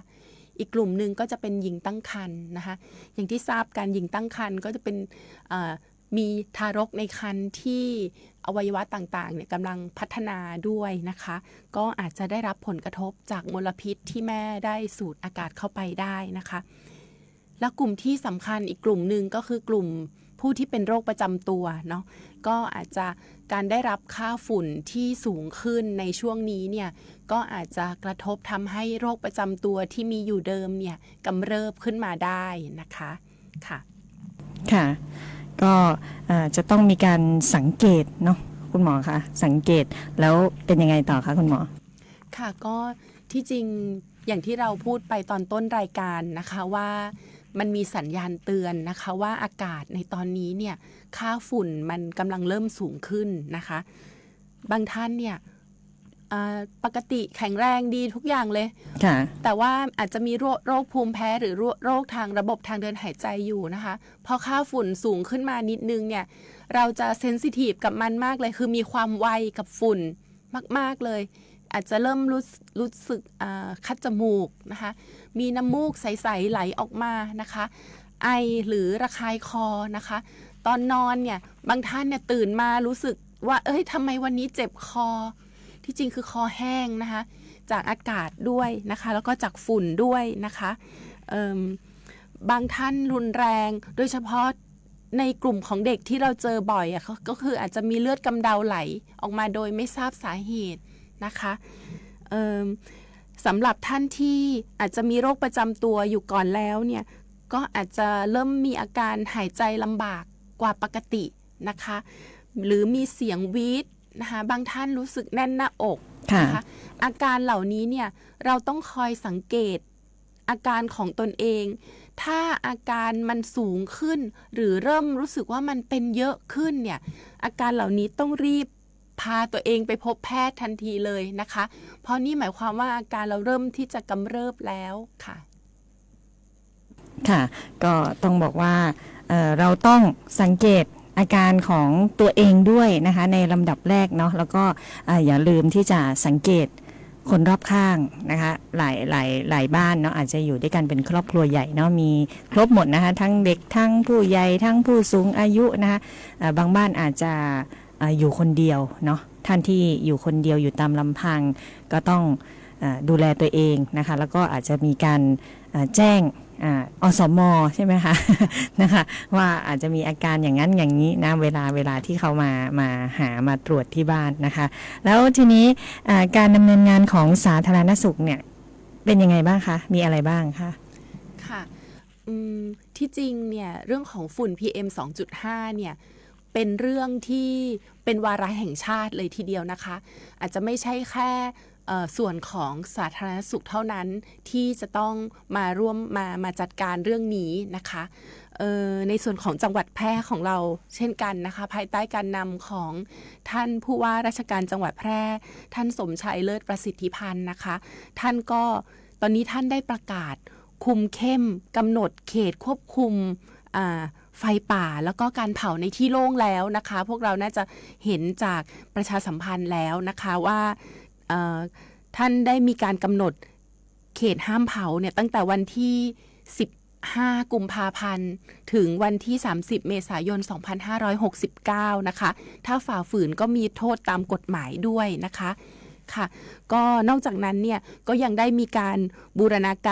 อีกกลุ่มหนึ่งก็จะเป็นหญิงตั้งครรภ์นะคะอย่างที่ทราบการหญิงตั้งครรภ์ก็จะเป็นมีทารกในครรภ์ที่อวัยวะต่างๆเนี่ยกำลังพัฒนาด้วยนะคะก็อาจจะได้รับผลกระทบจากมลพิษที่แม่ได้สูดอากาศเข้าไปได้นะคะและกลุ่มที่สำคัญอีกกลุ่มหนึ่งก็คือกลุ่มผู้ที่เป็นโรคประจำตัวเนาะก็อาจจะการได้รับค่าฝุ่นที่สูงขึ้นในช่วงนี้เนี่ยก็อาจจะกระทบทำให้โรคประจำตัวที่มีอยู่เดิมเนี่ยกำเริบขึ้นมาได้นะคะค่ะค่ะก็จะต้องมีการสังเกตเนาะคุณหมอคะสังเกตแล้วเป็นยังไงต่อคะคุณหมอค่ะก็ที่จริงอย่างที่เราพูดไปตอนต้นรายการนะคะว่ามันมีสัญญาณเตือนนะคะว่าอากาศในตอนนี้เนี่ยค่าฝุ่นมันกำลังเริ่มสูงขึ้นนะคะบางท่านเนี่ยปกติแข็งแรงดีทุกอย่างเลยแต่ว่าอาจจะมีโรคภูมิแพ้หรือโรคทางระบบทางเดินหายใจอยู่นะคะพอค่าฝุ่นสูงขึ้นมานิดนึงเนี่ยเราจะเซนซิทีฟกับมันมากเลยคือมีความไวกับฝุ่นมากๆเลยอาจจะเริ่มรู้สึกคัดจมูกนะคะมีน้ำมูกใสๆไหลออกมานะคะไอหรือระคายคอนะคะตอนนอนเนี่ยบางท่านเนี่ยตื่นมารู้สึกว่าทำไมวันนี้เจ็บคอที่จริงคือคอแห้งนะคะจากอากาศด้วยนะคะแล้วก็จากฝุ่นด้วยนะคะบางท่านรุนแรงโดยเฉพาะในกลุ่มของเด็กที่เราเจอบ่อยก็คืออาจจะมีเลือดกำเดาไหลออกมาโดยไม่ทราบสาเหตุนะคะสำหรับท่านที่อาจจะมีโรคประจำตัวอยู่ก่อนแล้วเนี่ยก็อาจจะเริ่มมีอาการหายใจลำบากกว่าปกตินะคะหรือมีเสียงวีด นะคะบางท่านรู้สึกแน่นหน้าอกนะคะอาการเหล่านี้เนี่ยเราต้องคอยสังเกตอาการของตนเองถ้าอาการมันสูงขึ้นหรือเริ่มรู้สึกว่ามันเป็นเยอะขึ้นเนี่ยอาการเหล่านี้ต้องรีบพาตัวเองไปพบแพทย์ทันทีเลยนะคะเพราะนี่หมายความว่าอาการเราเริ่มที่จะกำเริบแล้วค่ะค่ะก็ต้องบอกว่าเราต้องสังเกตอาการของตัวเองด้วยนะคะในลำดับแรกเนาะแล้วก็อย่าลืมที่จะสังเกตคนรอบข้างนะคะหลายบ้านเนาะอาจจะอยู่ด้วยกันเป็นครอบครัวใหญ่เนาะมีครบหมดนะคะทั้งเด็กทั้งผู้ใหญ่ทั้งผู้สูงอายุนะคะบางบ้านอาจจะอยู่คนเดียวเนาะท่านที่อยู่คนเดียวอยู่ตามลำพังก็ต้องดูแลตัวเองนะคะแล้วก็อาจจะมีการแจ้งอสม.ใช่ไหมคะ นะคะว่าอาจจะมีอาการอย่างนั้นอย่างนี้นะเวลาที่เขามาหามาตรวจที่บ้านนะคะแล้วทีนี้การดำเนินงานของสาธารณสุขเนี่ยเป็นยังไงบ้างคะมีอะไรบ้างคะค่ะที่จริงเนี่ยเรื่องของฝุ่น PM 2.5 เนี่ยเป็นเรื่องที่เป็นวาระแห่งชาติเลยทีเดียวนะคะอาจจะไม่ใช่แค่ส่วนของสาธารณสุขเท่านั้นที่จะต้องมาร่วมมาจัดการเรื่องนี้นะคะในส่วนของจังหวัดแพร่ของเราเช่นกันนะคะภายใต้การนำของท่านผู้ว่าราชการจังหวัดแพร่ท่านสมชัยเลิศประสิทธิพันธ์นะคะท่านก็ตอนนี้ท่านได้ประกาศคุมเข้มกำหนดเขตควบคุมไฟป่าแล้วก็การเผาในที่โล่งแล้วนะคะพวกเราน่าจะเห็นจากประชาสัมพันธ์แล้วนะคะว่าท่านได้มีการกำหนดเขตห้ามเผาเนี่ยตั้งแต่วันที่15กุมภาพันธ์ถึงวันที่30เมษายน2569นะคะถ้าฝ่าฝืนก็มีโทษตามกฎหมายด้วยนะคะค่ะก็นอกจากนั้นเนี่ยก็ยังได้มีการบูรณาก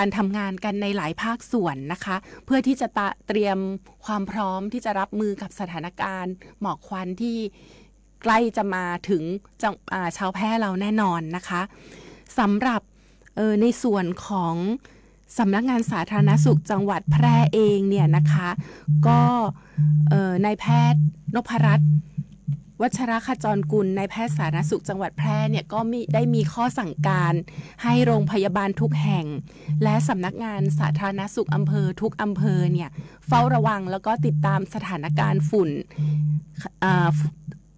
ารทำงานกันในหลายภาคส่วนนะคะเพื่อที่จะเตรียมความพร้อมที่จะรับมือกับสถานการณ์หมอกควันที่ใกล้จะมาถึงชาวแพร่เราแน่นอนนะคะสำหรับในส่วนของสำนักงานสาธารณสุขจังหวัดแพร่เองเนี่ยนะคะก็นายแพทย์นพรัตน์วัชรขจรกุลนายแพทย์สาธารณสุขจังหวัดแพร่เนี่ยก็ได้มีข้อสั่งการให้โรงพยาบาลทุกแห่งและสำนักงานสาธารณสุขอำเภอทุกอำเภอเนี่ยเฝ้าระวังแล้วก็ติดตามสถานการณ์ฝุ่น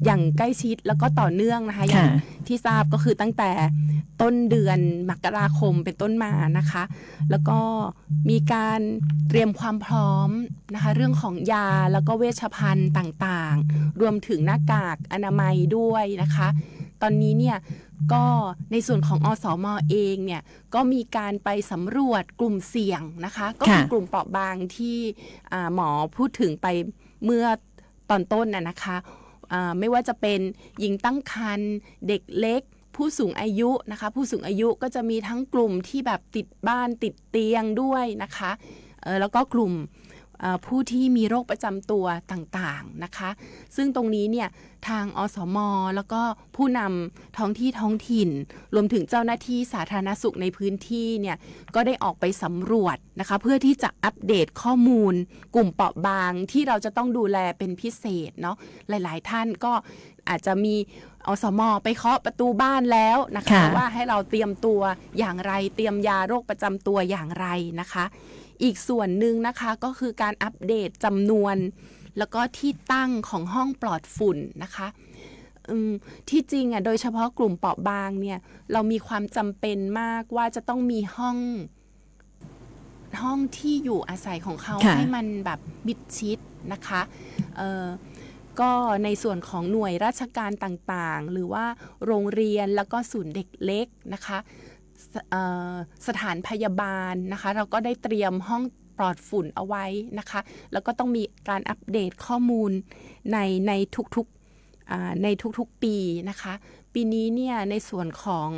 อย่างใกล้ชิดแล้วก็ต่อเนื่องนะคะอย่างที่ทราบก็คือตั้งแต่ต้นเดือนมกราคมเป็นต้นมานะคะแล้วก็มีการเตรียมความพร้อมนะคะเรื่องของยาแล้วก็เวชภัณฑ์ต่างๆรวมถึงหน้ากากอนามัยด้วยนะคะตอนนี้เนี่ยก็ในส่วนของอสม.เองเนี่ยก็มีการไปสำรวจกลุ่มเสี่ยงนะคะก็คือกลุ่มเปราะบางที่หมอพูดถึงไปเมื่อตอนต้นนะคะไม่ว่าจะเป็นหญิงตั้งครรภ์เด็กเล็กผู้สูงอายุนะคะผู้สูงอายุก็จะมีทั้งกลุ่มที่แบบติดบ้านติดเตียงด้วยนะคะแล้วก็กลุ่มผู้ที่มีโรคประจำตัวต่างๆนะคะซึ่งตรงนี้เนี่ยทางอสม.แล้วก็ผู้นำท้องที่ท้องถิ่นรวมถึงเจ้าหน้าที่สาธารณสุขในพื้นที่เนี่ยก็ได้ออกไปสำรวจนะคะเพื่อที่จะอัปเดตข้อมูลกลุ่มเปราะบางที่เราจะต้องดูแลเป็นพิเศษเนาะหลายๆท่านก็อาจจะมีอสม.ไปเคาะประตูบ้านแล้วนะคะว่าให้เราเตรียมตัวอย่างไรเตรียมยาโรคประจำตัวอย่างไรนะคะอีกส่วนหนึ่งนะคะก็คือการอัปเดตจำนวนแล้วก็ที่ตั้งของห้องปลอดฝุ่นนะคะที่จริงอ่ะโดยเฉพาะกลุ่มเปราะบางเนี่ยเรามีความจำเป็นมากว่าจะต้องมีห้องที่อยู่อาศัยของเขาให้มันแบบมิดชิดนะคะก็ในส่วนของหน่วยราชการต่างๆหรือว่าโรงเรียนแล้วก็ศูนย์เด็กเล็กนะคะสถานพยาบาลนะคะเราก็ได้เตรียมห้องปลอดฝุ่นเอาไว้นะคะแล้วก็ต้องมีการอัปเดตข้อมูลในทุกปีนะคะปีนี้เนี่ยในส่วนของ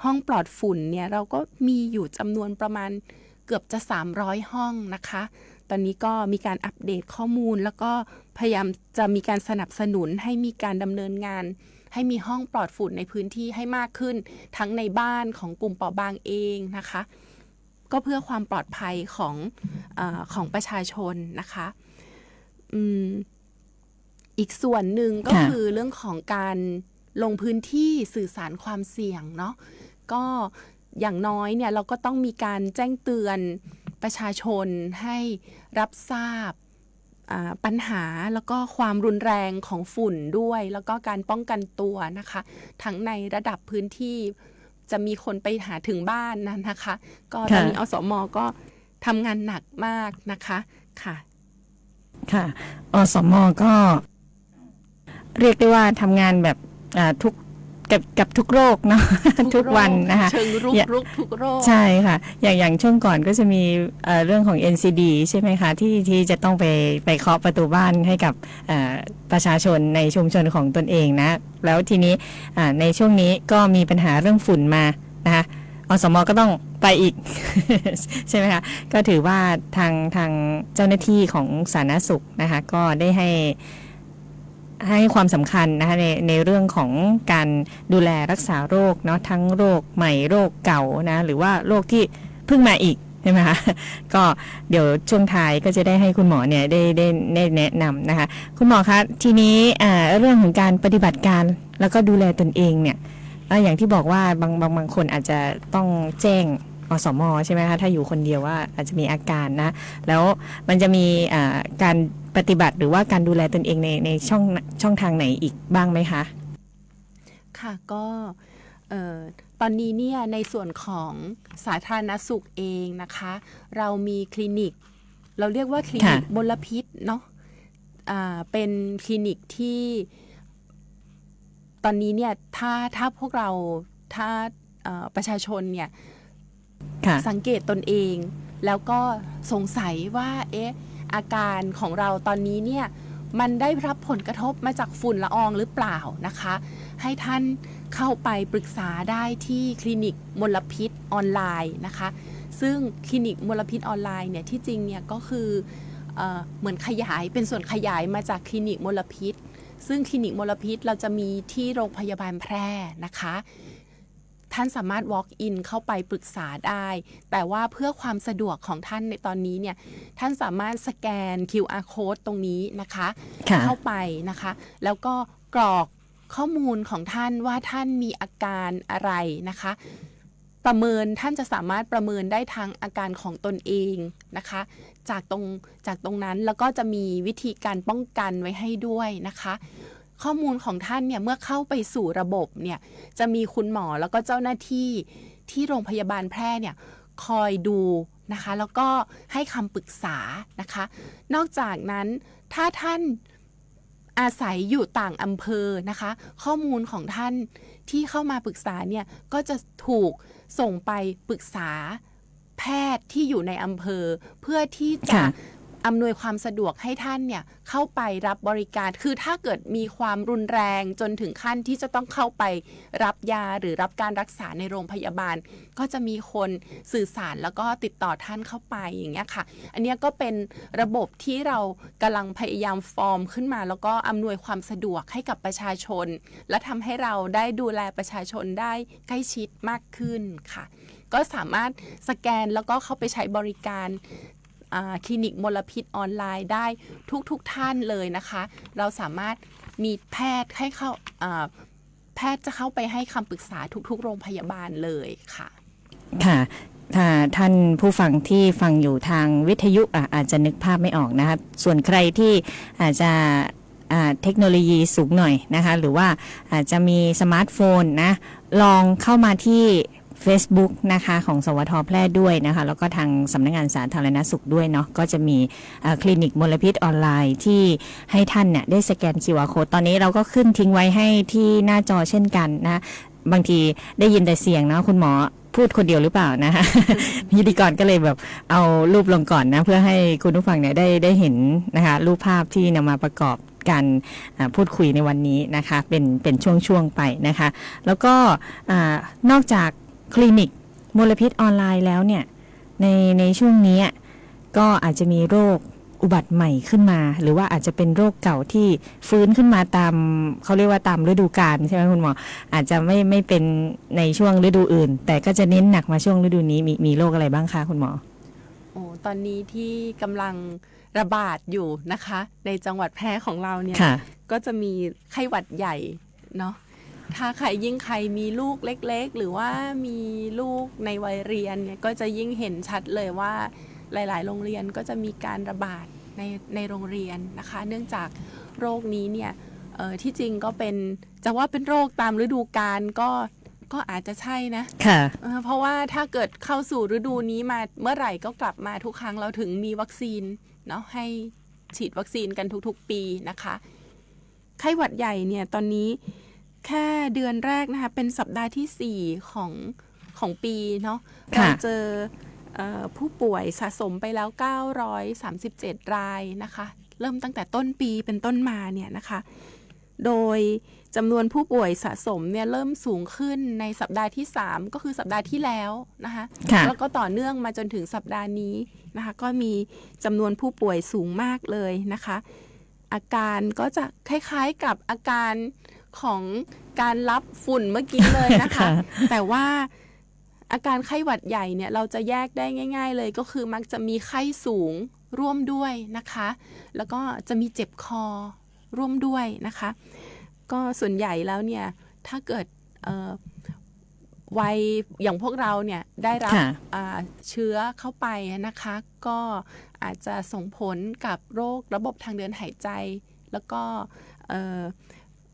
ห้องปลอดฝุ่นเนี่ยเราก็มีอยู่จำนวนประมาณเกือบจะ300ห้องนะคะตอนนี้ก็มีการอัปเดตข้อมูลแล้วก็พยายามจะมีการสนับสนุนให้มีการดำเนินงานให้มีห้องปลอดฝุ่นในพื้นที่ให้มากขึ้นทั้งในบ้านของกลุ่มเปราะบางเองนะคะก็เพื่อความปลอดภัยของประชาชนนะคะ อีกส่วนหนึ่งก็ ค่ะ คือเรื่องของการลงพื้นที่สื่อสารความเสี่ยงเนาะก็อย่างน้อยเนี่ยเราก็ต้องมีการแจ้งเตือนประชาชนให้รับทราบปัญหาแล้วก็ความรุนแรงของฝุ่นด้วยแล้วก็การป้องกันตัวนะคะทั้งในระดับพื้นที่จะมีคนไปหาถึงบ้านนะคะก็ตอนนี้อสม.ก็ทำงานหนักมากนะคะค่ะค่ะอสม.ก็เรียกได้ว่าทำงานแบบทุกกับทุกโรคเนาะ ทุกวันนะคะเชิงรุกทุกโรคใช่ค่ะอย่างช่วงก่อนก็จะมีเรื่องของ NCD ใช่ไหมคะที่จะต้องไปเคาะประตูบ้านให้กับประชาชนในชุมชนของตนเองนะแล้วทีนี้ในช่วงนี้ก็มีปัญหาเรื่องฝุ่นมานะคะอสม.ก็ต้องไปอีก ใช่ไหมคะก็ถือว่าทางเจ้าหน้าที่ของสาธารณสุขนะคะก็ได้ให้ความสำคัญนะคะในเรื่องของการดูแลรักษาโรคเนาะทั้งโรคใหม่โรคเก่านะหรือว่าโรคที่เพิ่งมาอีกใช่ไหมคะก็เดี๋ยวช่วงท้ายก็จะได้ให้คุณหมอเนี่ยได้แนะนำนะคะคุณหมอคะทีนี้เรื่องของการปฏิบัติการแล้วก็ดูแลตนเองเนี่ยอย่างที่บอกว่าบางคนอาจจะต้องแจ้งอสม.ใช่ไหมคะถ้าอยู่คนเดียวว่าอาจจะมีอาการนะแล้วมันจะมีการปฏิบัติหรือว่าการดูแลตนเองในช่องทางไหนอีกบ้างไหมคะค่ะก็ตอนนี้เนี่ยในส่วนของสาธารณสุขเองนะคะเรามีคลินิกเราเรียกว่าคลินิกมลพิษเนาะเป็นคลินิกที่ตอนนี้เนี่ยถ้าพวกเราถ้าประชาชนเนี่ยสังเกตตนเองแล้วก็สงสัยว่าอาการของเราตอนนี้เนี่ยมันได้รับผลกระทบมาจากฝุ่นละอองหรือเปล่านะคะให้ท่านเข้าไปปรึกษาได้ที่คลินิกมลพิษออนไลน์นะคะซึ่งคลินิกมลพิษออนไลน์เนี่ยที่จริงเนี่ยก็คือเหมือนขยายเป็นส่วนขยายมาจากคลินิกมลพิษซึ่งคลินิกมลพิษเราจะมีที่โรงพยาบาลแพร่นะคะท่านสามารถ walk in เข้าไปปรึกษาได้แต่ว่าเพื่อความสะดวกของท่านในตอนนี้เนี่ยท่านสามารถสแกน QR code ตรงนี้นะคะเข้าไปนะคะแล้วก็กรอกข้อมูลของท่านว่าท่านมีอาการอะไรนะคะประเมินท่านจะสามารถประเมินได้ทางอาการของตนเองนะคะจากตรงนั้นแล้วก็จะมีวิธีการป้องกันไว้ให้ด้วยนะคะข้อมูลของท่านเนี่ยเมื่อเข้าไปสู่ระบบเนี่ยจะมีคุณหมอแล้วก็เจ้าหน้าที่ที่โรงพยาบาลแพร่เนี่ยคอยดูนะคะแล้วก็ให้คำปรึกษานะคะนอกจากนั้นถ้าท่านอาศัยอยู่ต่างอำเภอนะคะข้อมูลของท่านที่เข้ามาปรึกษาเนี่ยก็จะถูกส่งไปปรึกษาแพทย์ที่อยู่ในอำเภอเพื่อที่จะอำนวยความสะดวกให้ท่านเนี่ยเข้าไปรับบริการคือถ้าเกิดมีความรุนแรงจนถึงขั้นที่จะต้องเข้าไปรับยาหรือรับการรักษาในโรงพยาบาลก็จะมีคนสื่อสารแล้วก็ติดต่อท่านเข้าไปอย่างเงี้ยค่ะอันนี้ก็เป็นระบบที่เรากำลังพยายามฟอร์มขึ้นมาแล้วก็อำนวยความสะดวกให้กับประชาชนและทำให้เราได้ดูแลประชาชนได้ใกล้ชิดมากขึ้นค่ะก็สามารถสแกนแล้วก็เข้าไปใช้บริการคลินิกมลพิษออนไลน์ได้ทุกท่านเลยนะคะเราสามารถมีแพทย์ให้เข้าแพทย์จะเข้าไปให้คำปรึกษาทุกโรงพยาบาลเลยค่ะค่ะถ้าท่านผู้ฟังที่ฟังอยู่ทางวิทยุอาจจะนึกภาพไม่ออกนะคะส่วนใครที่อาจจะเทคโนโลยีสูงหน่อยนะคะหรือว่าอาจจะมีสมาร์ทโฟนนะลองเข้ามาที่Facebook นะคะของสวท.แพร่ด้วยนะคะแล้วก็ทางสำนักงานสาธารณสุขด้วยเนาะก็จะมีคลินิกมลพิษออนไลน์ที่ให้ท่านเนี่ยได้สแกน QR Code ตอนนี้เราก็ขึ้นทิ้งไว้ให้ที่หน้าจอเช่นกันนะบางทีได้ยินแต่เสียงนะคุณหมอพูดคนเดียวหรือเปล่านะคะ พิธีกรก็เลยแบบเอารูปลงก่อนนะเพื่อให้คุณผู้ฟังเนี่ยได้เห็นนะคะรูปภาพที่นำมาประกอบการพูดคุยในวันนี้นะคะเป็นช่วงๆไปนะคะแล้วก็นอกจากคลินิกมลพิษออนไลน์แล้วเนี่ยในช่วงนี้ก็อาจจะมีโรคอุบัติใหม่ขึ้นมาหรือว่าอาจจะเป็นโรคเก่าที่ฟื้นขึ้นมาตามเขาเรียกว่าตามฤดูกาลใช่ไหมคุณหมออาจจะไม่เป็นในช่วงฤดูอื่นแต่ก็จะเน้นหนักมาช่วงฤดูนี้มีโรคอะไรบ้างคะคุณหมอโอ้ต ตอนนี้ที่กำลังระบาดอยู่นะคะในจังหวัดแพร่ของเราเนี่ยก็จะมีไข้หวัดใหญ่เนาะถ้าใครยิ่งใครมีลูกเล็กๆหรือว่ามีลูกในวัยเรียนเนี่ยก็จะยิ่งเห็นชัดเลยว่าหลายๆโรงเรียนก็จะมีการระบาดในโรงเรียนนะคะเนื่องจากโรคนี้เนี่ยที่จริงก็เป็นจะว่าเป็นโรคตามฤดูกาลก็อาจจะใช่นะเพราะว่าถ้าเกิดเข้าสู่ฤดูนี้มาเมื่อไหร่ก็กลับมาทุกครั้งเราถึงมีวัคซีนเนาะให้ฉีดวัคซีนกันทุกๆปีนะคะไข้หวัดใหญ่เนี่ยตอนนี้แค่เดือนแรกนะคะเป็นสัปดาห์ที่4ของปีเนาะเราเจอผู้ป่วยสะสมไปแล้ว937รายนะคะเริ่มตั้งแต่ต้นปีเป็นต้นมาเนี่ยนะคะโดยจำนวนผู้ป่วยสะสมเนี่ยเริ่มสูงขึ้นในสัปดาห์ที่3ก็คือสัปดาห์ที่แล้วนะคะแล้วก็ต่อเนื่องมาจนถึงสัปดาห์นี้นะคะก็มีจำนวนผู้ป่วยสูงมากเลยนะคะอาการก็จะคล้ายๆกับอาการของการรับฝุ่นเมื่อกี้เลยนะคะ แต่ว่าอาการไข้หวัดใหญ่เนี่ยเราจะแยกได้ง่ายๆเลยก็คือมักจะมีไข้สูงร่วมด้วยนะคะแล้วก็จะมีเจ็บคอร่วมด้วยนะคะก็ส่วนใหญ่แล้วเนี่ยถ้าเกิดวัยอย่างพวกเราเนี่ยได้รับเชื้อเข้าไปนะคะก็อาจจะส่งผลกับโรคระบบทางเดินหายใจแล้วก็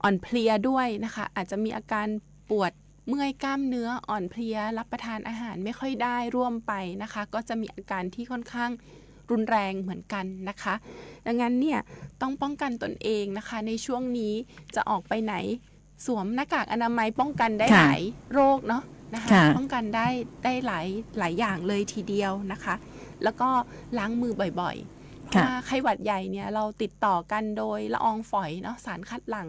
อ่อนเพลียด้วยนะคะอาจจะมีอาการปวดเมื่อยกล้ามเนื้ออ่อนเพลียรับประทานอาหารไม่ค่อยได้ร่วมไปนะคะก็จะมีอาการที่ค่อนข้างรุนแรงเหมือนกันนะคะดังนั้นเนี่ยต้องป้องกันตนเองนะคะในช่วงนี้จะออกไปไหนสวมหน้ากากอนามัยป้องกันได้หลายโรคเนาะนะคะป้องกันได้หลายอย่างเลยทีเดียวนะคะแล้วก็ล้างมือบ่อยๆเพราะว่าไข้หวัดใหญ่เนี่ยเราติดต่อกันโดยละอองฝอยเนาะสารคัดหลั่ง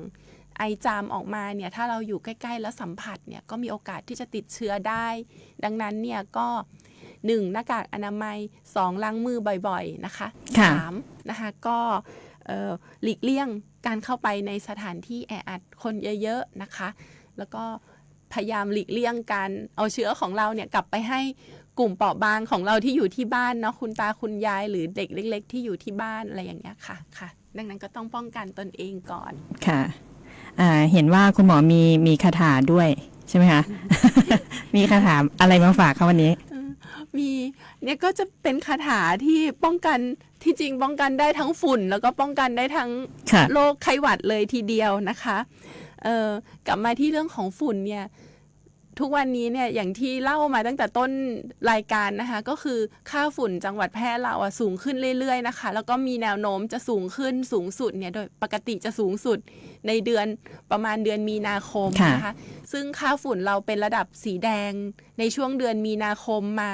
ไอจามออกมาเนี่ยถ้าเราอยู่ใกล้ๆแล้วสัมผัสเนี่ยก็มีโอกาสที่จะติดเชื้อได้ดังนั้นเนี่ยก็1หน้ากากอนามัย2ล้างมือบ่อยๆนะคะ3นะคะก็หลีกเลี่ยงการเข้าไปในสถานที่แออัดคนเยอะๆนะคะแล้วก็พยายามหลีกเลี่ยงการเอาเชื้อของเราเนี่ยกลับไปให้กลุ่มเปราะบางของเราที่อยู่ที่บ้านเนาะคุณตาคุณยายหรือเด็กเล็กๆที่อยู่ที่บ้านอะไรอย่างเงี้ยค่ะดังนั้นก็ต้องป้องกันตนเองก่อนค่ะเห็นว่าคุณหมอมีคาถาด้วยใช่ไหมคะ มีคาถาอะไรมาฝากคะวันนี้มีเนี่ยก็จะเป็นคาถาที่ป้องกันที่จริงป้องกันได้ทั้งฝุ่นแล้วก็ป้องกันได้ทั้งโรคไข้หวัดเลยทีเดียวนะคะกลับมาที่เรื่องของฝุ่นเนี่ยทุกวันนี้เนี่ยอย่างที่เล่ามาตั้งแต่ต้นรายการนะคะก็คือค่าฝุ่นจังหวัดแพร่เราสูงขึ้นเรื่อยๆนะคะแล้วก็มีแนวโน้มจะสูงขึ้นสูงสุดเนี่ยโดยปกติจะสูงสุดในเดือนประมาณเดือนมีนาคมนะคะซึ่งค่าฝุ่นเราเป็นระดับสีแดงในช่วงเดือนมีนาคมมา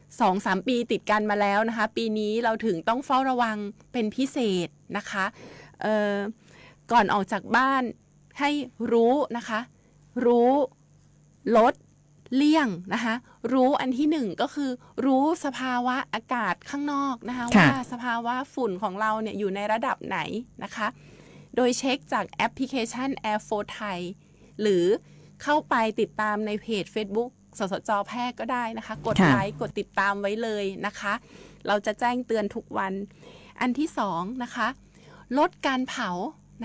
2-3 ปีติดกันมาแล้วนะคะปีนี้เราถึงต้องเฝ้าระวังเป็นพิเศษนะคะก่อนออกจากบ้านให้รู้นะคะรู้ลดเลี่ยงนะคะรู้อันที่1ก็คือรู้สภาวะอากาศข้างนอกนะคะว่าสภาวะฝุ่นของเราเนี่ยอยู่ในระดับไหนนะคะโดยเช็คจากแอปพลิเคชัน Air for Thai หรือเข้าไปติดตามในเพจ Facebook สสจ.แพร่ก็ได้นะคะกดไลค์กดติดตามไว้เลยนะคะเราจะแจ้งเตือนทุกวันอันที่2นะคะลดการเผา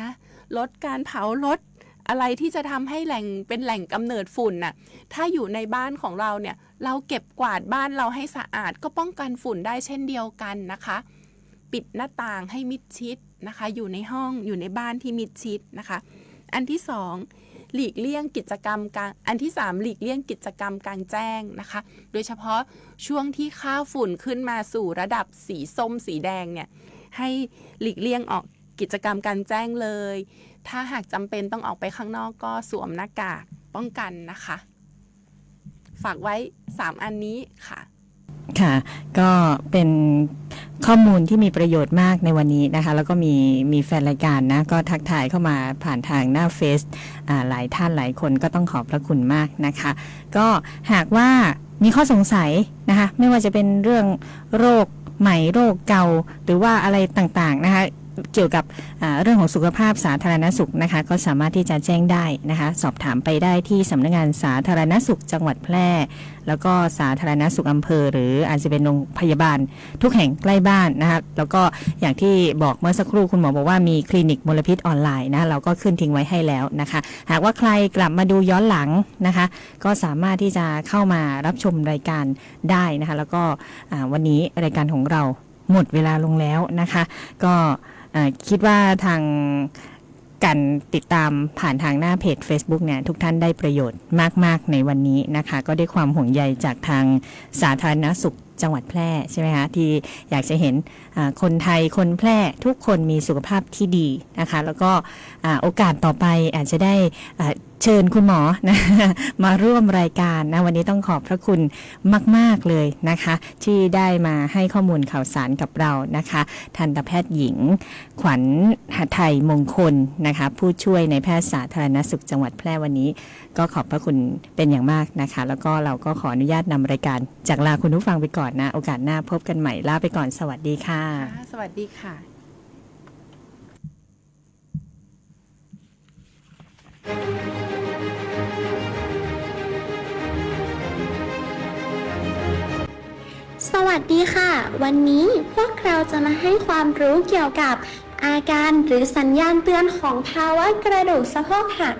นะลดการเผาลดอะไรที่จะทำให้เป็นแหล่งกำเนิดฝุ่นน่ะถ้าอยู่ในบ้านของเราเนี่ยเราเก็บกวาดบ้านเราให้สะอาดก็ป้องกันฝุ่นได้เช่นเดียวกันนะคะปิดหน้าต่างให้มิดชิดนะคะอยู่ในห้องอยู่ในบ้านที่มิดชิดนะคะอันที่2หลีกเลี่ยงกิจกรรมกลางอันที่3หลีกเลี่ยงกิจกรรมกลางแจ้งนะคะโดยเฉพาะช่วงที่ค่าฝุ่นขึ้นมาสู่ระดับสีส้มสีแดงเนี่ยให้หลีกเลี่ยงออกกิจกรรมกลางแจ้งเลยถ้าหากจำเป็นต้องออกไปข้างนอกก็สวมหน้ากากป้องกันนะคะฝากไว้3อันนี้ค่ะค่ะก็เป็นข้อมูลที่มีประโยชน์มากในวันนี้นะคะแล้วก็มีแฟนรายการนะก็ทักทายเข้ามาผ่านทางหน้าเฟซหลายท่านหลายคนก็ต้องขอบพระคุณมากนะคะก็หากว่ามีข้อสงสัยนะคะไม่ว่าจะเป็นเรื่องโรคใหม่โรคเก่าหรือว่าอะไรต่างๆนะคะ เกี่ยวกับเรื่องของสุขภาพสาธารณสุขนะคะก็สามารถที่จะแจ้งได้นะคะสอบถามไปได้ที่สำนักงานสาธารณสุขจังหวัดแพร่แล้วก็สาธารณสุขอำเภอหรืออาจจะเป็นโรงพยาบาลทุกแห่งใกล้บ้านนะคะแล้วก็อย่างที่บอกเมื่อสักครู่คุณหมอบอกว่ามีคลินิกมลพิษออนไลน์นะเราก็ขึ้นทิ้งไว้ให้แล้วนะคะหากว่าใครกลับมาดูย้อนหลังนะคะก็สามารถที่จะเข้ามารับชมรายการได้นะคะแล้วก็วันนี้รายการของเราหมดเวลาลงแล้วนะคะก็คิดว่าทางการติดตามผ่านทางหน้าเพจ Facebook เนี่ยทุกท่านได้ประโยชน์มากๆในวันนี้นะคะก็ด้วยความห่วงใยจากทางสาธารณสุขจังหวัดแพร่ใช่ไหมคะที่อยากจะเห็นคนไทยคนแพร่ทุกคนมีสุขภาพที่ดีนะคะแล้วก็โอกาสต่อไปอาจจะได้เชิญคุณหมอนะมาร่วมรายการนะวันนี้ต้องขอบพระคุณมากๆเลยนะคะที่ได้มาให้ข้อมูลข่าวสารกับเรานะคะทันตแพทย์หญิงขวัญหไทยมงคลนะคะผู้ช่วยในแพทย์สาธารณสุขจังหวัดแพร่วันนี้ก็ขอบพระคุณเป็นอย่างมากนะคะแล้วก็เราก็ขออนุญาตนำรายการจากลาคุณผู้ฟังไปก่อนนะโอกาสหน้าพบกันใหม่ลาไปก่อนสวัสดีค่ะสวัสดีค่ะสวัสดีค่ะวันนี้พวกเราจะมาให้ความรู้เกี่ยวกับอาการหรือสัญญาณเตือนของภาวะกระดูกสะโพกหัก